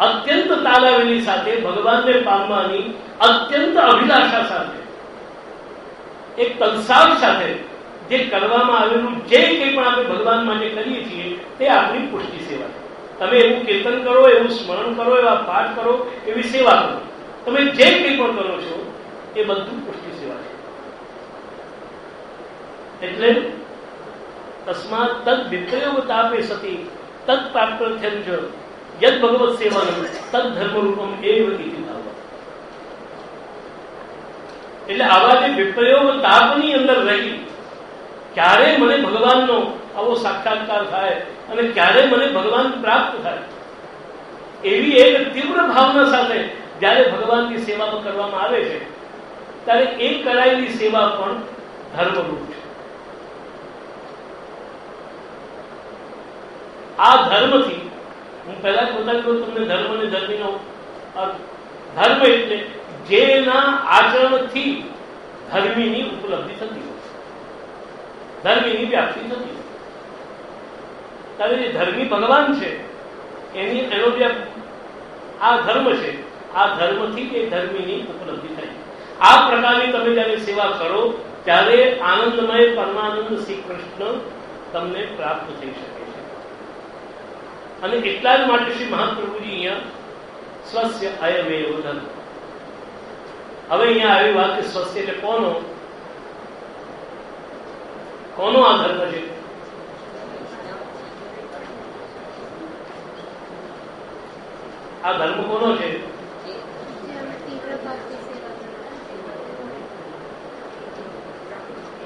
અત્યંત તાલાવેલી સાથે ભગવાનને પામવાની અત્યંત અભિલાષા સાથે એક તલસાવ સાથે જે કરવામાં આવેલું જે કંઈ પણ આપણે ભગવાન માટે કરીએ છીએ તે આપણી પુષ્ટિ સેવા છે. તમે એવું કીર્તન કરો, એવું સ્મરણ કરો, એવા પાઠ કરો, એવી સેવા કરો, તમે જે કંઈ પણ કરો છો એ બધું પુષ્ટિ સેવા છે. એટલે તસ્માત તદ વિપ્રયોગતાપે સતી તદ પ્રાપ્તર્થ્યં ચ યદ ભગવત સેવનમ તદ ધર્મ રૂપમ એવ ઇતિ ભાવ. એટલે આવા જે વિપ્રયોગ તાપની અંદર રહી ક્યારે મને ભગવાનનો આવો સાક્ષાત્કાર થાય અને ક્યારે મને ભગવાન પ્રાપ્ત થાય, એવી એક તીવ્ર ભાવના સાથે જ્યારે ભગવાનની સેવા કરવામાં આવે છે ત્યારે એ કરાયેલી સેવા પણ ધર્મરૂપ છે. આ ધર્મથી હું પહેલા જ બતાવી દઉં તમને ધર્મ અને ધર્મીનો અર્થ. ધર્મ એટલે જેના આચરણથી ધર્મીની ઉપલબ્ધિ થતી હોય, ધર્મીની વ્યાપ્તિ થતી હોય. ત્યારે જે ધર્મી ભગવાન છે એનો જે આ ધર્મ છે, આ ધર્મથી એ ધર્મીની ઉપલબ્ધિ થાય. આ પ્રકારની તમે જયારે સેવા કરો ત્યારે આનંદમય પરમાનંદ શ્રી કૃષ્ણ તમને પ્રાપ્ત થઈ શકે છે. અને એટલા જ માટે શ્રી મહાપ્રભુજી અહીંયા સ્વસ્ય અયમેવ ધર્મ, હવે અહીંયા આવી વાત કે સ્વસ્ય એટલે કોનો આ ધર્મ છે? આ ધર્મ કોનો છે?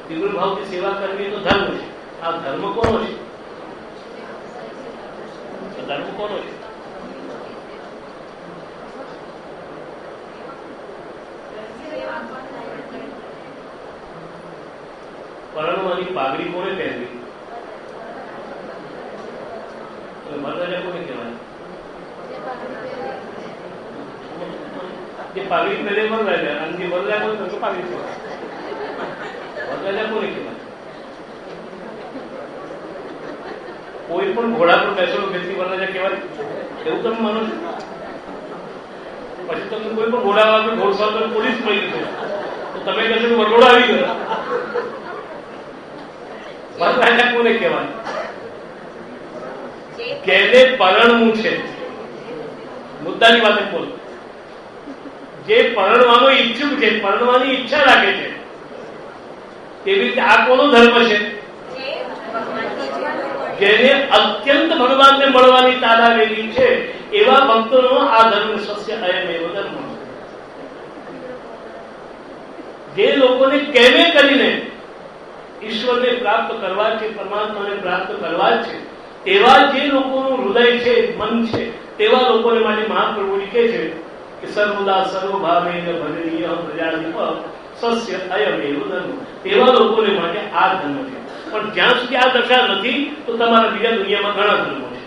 તીવ્ર ભાવથી સેવા કરવી તો ધર્મ છે. આ ધર્મ કોનો છે? ધર્મ કોનો છે? પરણવાની પાઘડી કોને પહેરવી? વરરાજા કોને કહેવાય? જે પાઘડી પહેરે વરરાજા, અને જે વરરાજા કોને તો પાઘડી કહેવાય. વરરાજા કોને કહેવાય? કોઈ પણ ઘોડા પર બેસેલો વ્યક્તિ વરરાજા કહેવાય એવું તમે માનો છો? પછી તમને કોઈ પણ ઘોડા વાળા ઘોડસવાર પર પોલીસ મળી ગયો તો તમે કહેશો કે વરઘોડો આવી ગયો. વરરાજા કોને કહેવાય? કેને પરણવું છે, મુદ્દાની વાત બોલ. જે પરણવાનો ઈચ્છુક છે, પરણવાની ઈચ્છા રાખે છે, તેવી રીતે આ કોનો ધર્મ છે? જેને અત્યંત ભગવાનને મળવાની તાલાવેલી છે એવા ભક્તોનો આ ધર્મ સસ્ય અયમેવ ધર્મ. જે લોકોને કેમે કરીને ઈશ્વરને પ્રાપ્ત કરવા છે, પરમાત્માને પ્રાપ્ત કરવા છે, તેવા જે લોકોનું હૃદય છે, મન છે, તેવા લોકોને માટે મહાપ્રભુ કહે છે કે સર્વદા સર્વભાવેન ભજનીય પ્રજાધિપ સસ્ય અયમેવ ધર્મ. તેવા લોકોને માટે આ ધર્મ છે. પણ જ્યાં સુધી આ દશા નથી તો તમારા બીજા દુનિયામાં ઘણા ધર્મો છે.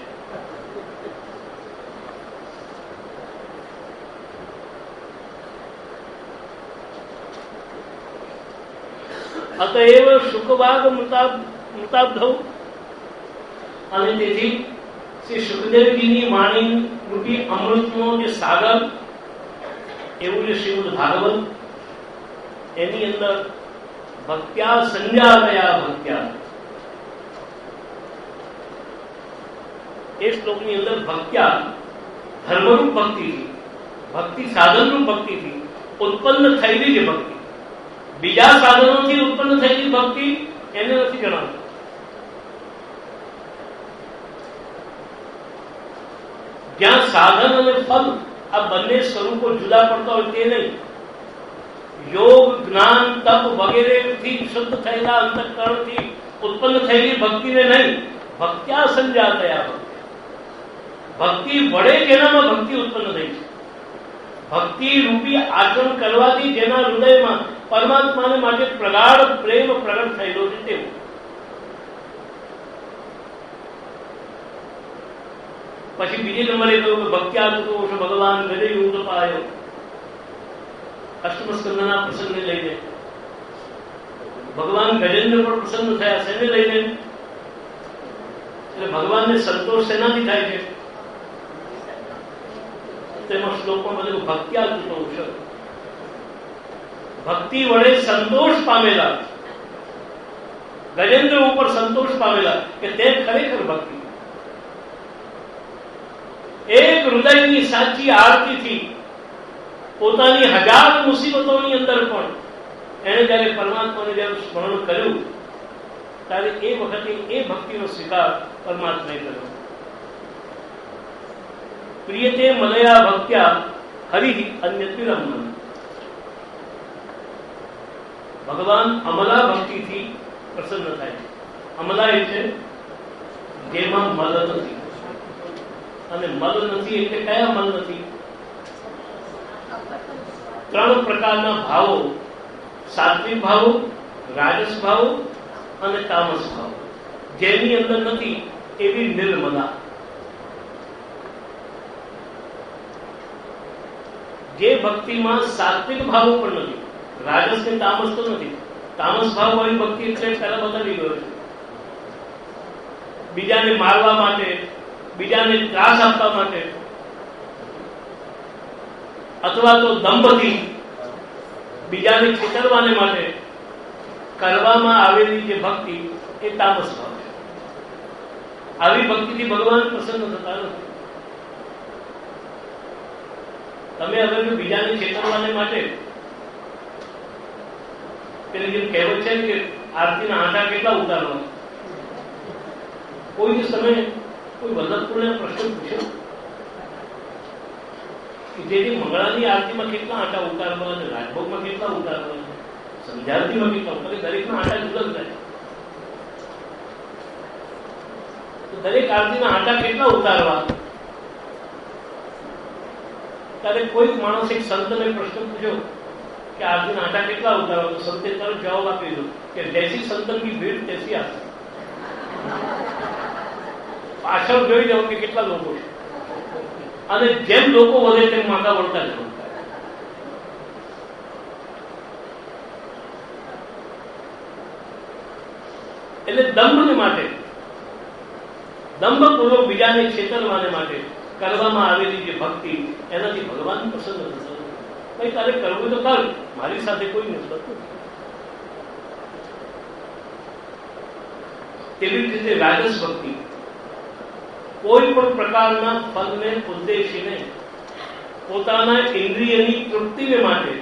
અતએવ શુકવાગ મૃતાબ્ધૌ. અને તેથી શ્રી સુખદેવજીની વાણી રૂપી અમૃતનો જે સાગર, એવું જે શ્રીમદ ભાગવત, એની અંદર ભક્ત્યા સંજાતયા ભક્ત્યા, એ શ્લોકની અંદર ભક્ત્યા ધર્મરૂપ ભક્તિથી, ભક્તિ સાધનરૂપ ભક્તિથી ઉત્પન્ન થયેલી જે ભક્તિ, બીજા સાધનોથી ઉત્પન્ન થયેલી ભક્તિ એને નથી જણાવતું. જ્યાં સાધન અને ફલ આ બંને સ્વરૂપો જુદા પડતા હોય તે નહીં, યોગ, જ્ઞાન, તપ વગેરેથી શુદ્ધ થયેલા અંતઃકરણથી ઉત્પન્ન થયેલી ભક્તિને નહીં, ભક્ત્યા સંજાતયા ભક્તિ, ભક્તિ વડે જેનામાં ભક્તિ ઉત્પન્ન થઈ છે, ભક્તિ રૂપી આચરણ કરવાથી જેના હૃદયમાં પરમાત્માને માટે પ્રગાઢ પ્રેમ પ્રગટ થયેલો છે તેવું. પછી બીજી નંબરે કહ્યું કે ભક્ત્યાતુતોષ ભગવાન ગજયુગ પાયો. અષ્ટમ સ્કંદના પ્રસંગને લઈને ભગવાન ગજેન્દ્ર પર પ્રસન્ન થયા. શેને લઈને? એટલે ભગવાનને સંતોષ શેનાથી થાય છે? તેમાં શ્લોકમાં બધું ભક્ત્યાતુતોષ, ભક્તિ વડે સંતોષ પામેલા, ગજેન્દ્ર ઉપર સંતોષ પામેલા કે તે ખરેખર ભક્તિ. એક હૃદયની સાચી આરતીથી પોતાની હજાર મુસીબતોની અંદર પણ એને જયારે પરમાત્માને જયારે સ્મરણ કર્યું ત્યારે એ વખતે એ ભક્તિનો સ્વીકાર પરમાત્માએ કર્યો. પ્રિયતે મલયા ભક્ત્યા હરિ અન્યત્વિરમન. ભગવાન અમલા ભક્તિથી પ્રસન્ન થાય છે. અમલા એટલે જેમાં મલ નથી. અને મલ નથી એટલે કયા મલ નથી? ત્રણ પ્રકારના ભાવો, સાત્વિક ભાવો, રાજસ ભાવો અને તામસ ભાવો, જેની અંદર નથી એવી નિર્મલા. જે ભક્તિમાં સાત્વિક ભાવો પણ નથી, રાજસ કે તામસ તો નથી, તામસ ભાવ વાળી ભક્તિ એટલે પહેલા બતાવી ગયો છે. બીજાને મારવા માટે, બીજાને ત્રાસ આપવા માટે, અથવા તો દંભથી બીજાને છેતરવાને માટે કરવામાં આવેલી જે ભક્તિ એ તામસ ભાવ છે. આવી ભક્તિથી ભગવાન પ્રસન્ન થતા નથી. તમે અગર જો બીજાને છેતરવાને માટે પેલી જેમ કહેવત છે કે આરતીના આંટા કેટલા ઉતારવા. કોઈ દિવસ તમે કોઈ વલ્લભપુરને પ્રશ્ન પૂછ્યો કે જેથી મંગળાની આરતીમાં કેટલા આંટા ઉતારવા અને રાજભોગમાં કેટલા ઉતારવા, સંધ્યારતીમાં કેટલા ઉતારે, દરેકના આંટા જુદા જુદા. દરેક આરતીના આંટા કેટલા ઉતારવા? ત્યારે કોઈ માણસ એક સંતને પ્રશ્ન પૂછ્યો કે આરતીના આંટા કેટલા ઉતારવા, તો સંતે તરત જવાબ આપી દીધો કે જૈસી સંતન કી ભીડ તૈસી આરતી. પાછળ જોઈ જાવ કે કેટલા લોકો છે, અને જેમ લોકો વધે તેમ માથા વળતા જ. એટલે દંભને માટે, દંભપૂર્વક બીજાને છેતરવાને માટે કરવામાં આવેલી જે ભક્તિ, એનાથી ભગવાન પ્રસન્ન થશે. ભાઈ તારે કરવું તો કર, મારી સાથે કોઈ નિસ્બત નથી. તેવી જ રીતે રાજસ ભક્તિ કોઈ પણ પ્રકારના ફલને ઉદ્દેશીને, પોતાના ઇન્દ્રિયની તૃપ્તિને માટે,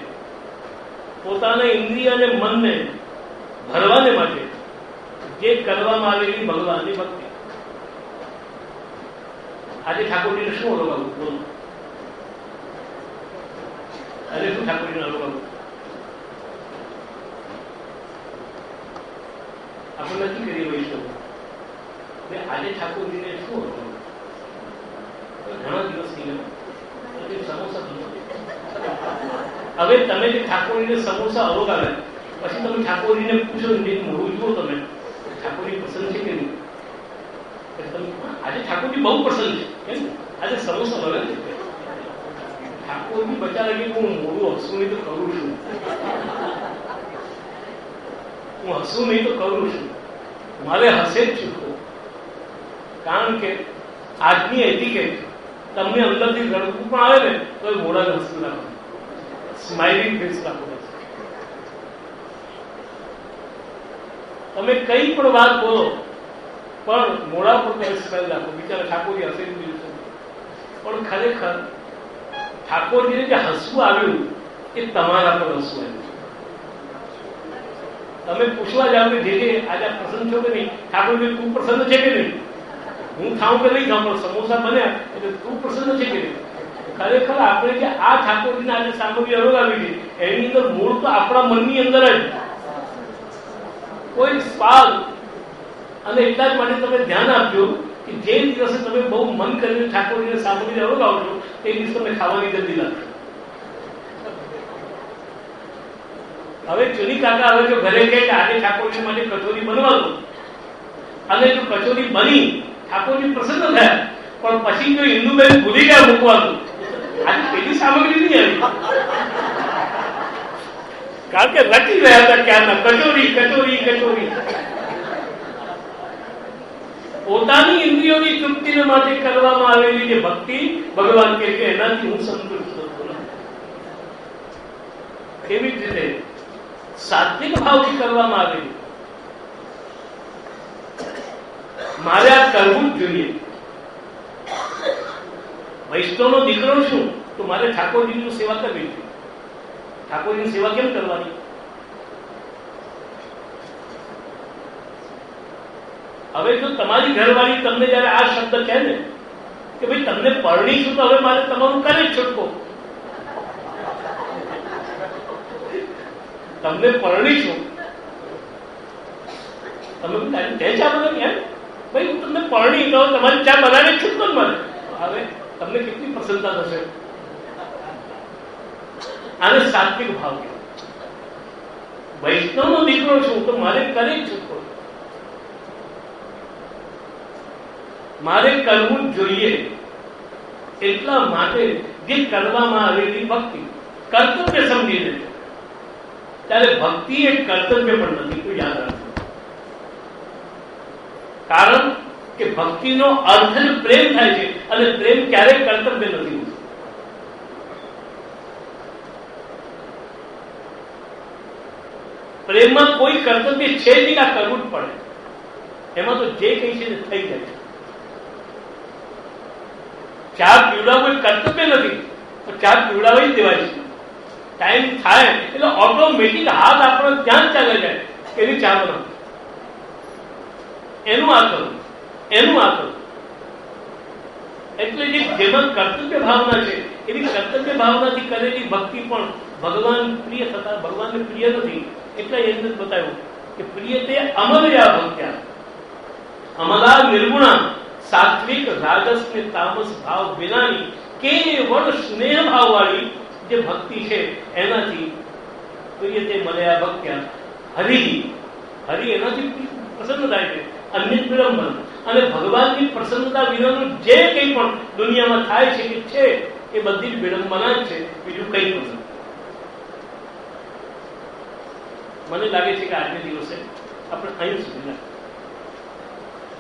પોતાના ઇન્દ્રિય અને મનને ભરવાને માટે જે કરવામાં આવેલી ભગવાનની ભક્તિ. આજે ઠાકોરજીને શું અનુભવું? બોલો, આજે શું ઠાકોરજીને અનુભવું? આપણે નથી કરીએ વૈષ્ણવ. આજે ઠાકોરજીને શું અનુભવું? ઘણા દિવસથી સમોસા. હવે તમે જે ઠાકોરજીને સમોસા અરોગાવ્યા પછી તમે ઠાકોરજીને પૂછો ને મોડું જુઓ તમે, ઠાકોરજી પસંદ છે કે નહીં? આજે ઠાકોરજી બહુ પસંદ છે, કેમ? આજે સમોસા ભરે છે. ઠાકોરજી બચારા કે હું મોડું હસું નહીં તો કરું છું, હું હસું નહીં તો કરું છું, મારે હસે જ છું. કારણ કે આજની એટિકેટ તમને અંદરથી રડવું પણ આવે ને તો એ મોઢાને હસવું રાખો, સ્માઇલિંગ ફેસ રાખો. તમે કઈ પણ વાત બોલો પણ મોઢા પર તમે સ્માઇલ રાખો. બિચારા ઠાકોરજી હસે જ છે, પણ ખરેખર ઠાકોરજીને જે હસવું આવ્યું એ તમારા પર હસવું આવ્યું. તમે પૂછવા જાવ કે જે આજે પ્રસન્ન છો કે નહીં, ઠાકોરજી તું પ્રસન્ન છે કે નહીં? હું ખાઉં કે નહીં ખાઉં, પણ સમોસા બન્યા એટલે તું પ્રસન્ન છે કે નહીં? ખરેખર આપણે જે આ ઠાકોરજીને આજે સામગ્રી અનુગાવી છે એની અંદર મૂળ તો આપણા મનની અંદર જ કોઈ સ્પાલ. અને એટલા જ માટે તમે ધ્યાન આપજો કે જે દિવસે તમે બહુ મન કરીને ઠાકોરજીને સામગ્રી અનુગાવશો તે દિવસે તમે ખાવાની જલ્દી લાગશે. હવે ચુની કાકા હવે જો ઘરે કહે કે આજે ઠાકોરજી માટે કચોરી બનવાનું, અને જો કચોરી બની ઠાકોરજી પ્રસન્ન થયા, પણ પછી જો ઇન્દુબેન ભૂલી ગયા મૂકવાનું, આજે પેલી સામગ્રી નહીં આવી, કારણ કે રચી રહ્યા હતા ક્યારના કચોરી કચોરી કચોરી. પોતાની ઇન્દ્રિયોની તૃપ્તિને માટે કરવામાં આવેલી જે ભક્તિ, ભગવાન કહે કે એનાથી હું સંતુષ્ટ થતો નથી. એવી જ રીતે સાત્વિક ભાવથી કરવામાં આવેલી, મારે આ કરવું જ જોઈએ. વૈષ્ણવનો દીકરો છું તો મારે ઠાકોરજીની સેવા કરવી જોઈએ. ઠાકોરજીની સેવા કેમ કરવાની? હવે જો તમારી ઘરવાળી તમને જયારે આ શબ્દ કહે ને કે ભાઈ તમને પરણી છું તો હવે મારે તમારું કરે જ છૂટકો, તમને પરણી છું, તમે ચા બનાવી એમ ભાઈ હું તમને પરણી તો તમારી ચા બનાવી છૂટકો જ મળે. હવે તમને કેટલી પ્રસન્નતા થશે? આને સાત્વિક ભાવ કહેવાય. વૈષ્ણવનો દીકરો છું તો મારે કરે જ છૂટકો, મારે કરવું જ જોઈએ. એટલા માટે જે કરવામાં આવેલી ભક્તિ કર્તવ્ય સમજીને, ત્યારે ભક્તિ એક કર્તવ્ય પણ નથી, કોઈ યાદ રાખજો. કારણ કે ભક્તિનો અર્થ જ પ્રેમ થાય છે, અને પ્રેમ ક્યારેય કર્તવ્ય નથી હોતું. પ્રેમમાં કોઈ કર્તવ્ય છે જ નહીં, આ કરવું જ પડે. એમાં તો જે કઈ છે થઈ જાય છે. ચા પીવડાવવું એ કર્તવ્ય નથી, તો ચા પીવડાવી જ દેવાય છે. ટાઈમ થાય એટલે ઓટોમેટિક હાથ આપણો ત્યાં જ ચાલે જાય કે એની ચા બનાવો, એનું આ કરું, એનું આ કરું. એટલે જે જેમાં કર્તવ્ય ભાવના છે એવી કર્તવ્ય ભાવનાથી કરેલી ભક્તિ પણ ભગવાન પ્રિય થતા ભગવાનને પ્રિય નથી. એટલે એ અંદર બતાવ્યું કે પ્રિય તે અમલયા ભક્ત્યા અમલા નિર્ગુણા સાત્વિક રાજસ ને તામસ ભાવ વિનાની કેવળ સ્નેહ ભાવ વાળી જે ભક્તિ છે એનાથી પ્રિય તે મલયા ભક્ત્યા હરિ એનાથી પ્રસન્ન થાય છે. અન્ય વિડંબન અને ભગવાનની પ્રસન્નતા વિનાનું જે કંઈ પણ દુનિયામાં થાય છે કે છે એ બધી જ વિડંબના જ છે, બીજું કંઈ નથી. મને લાગે છે કે આજના દિવસે આપણે અહીં સુધી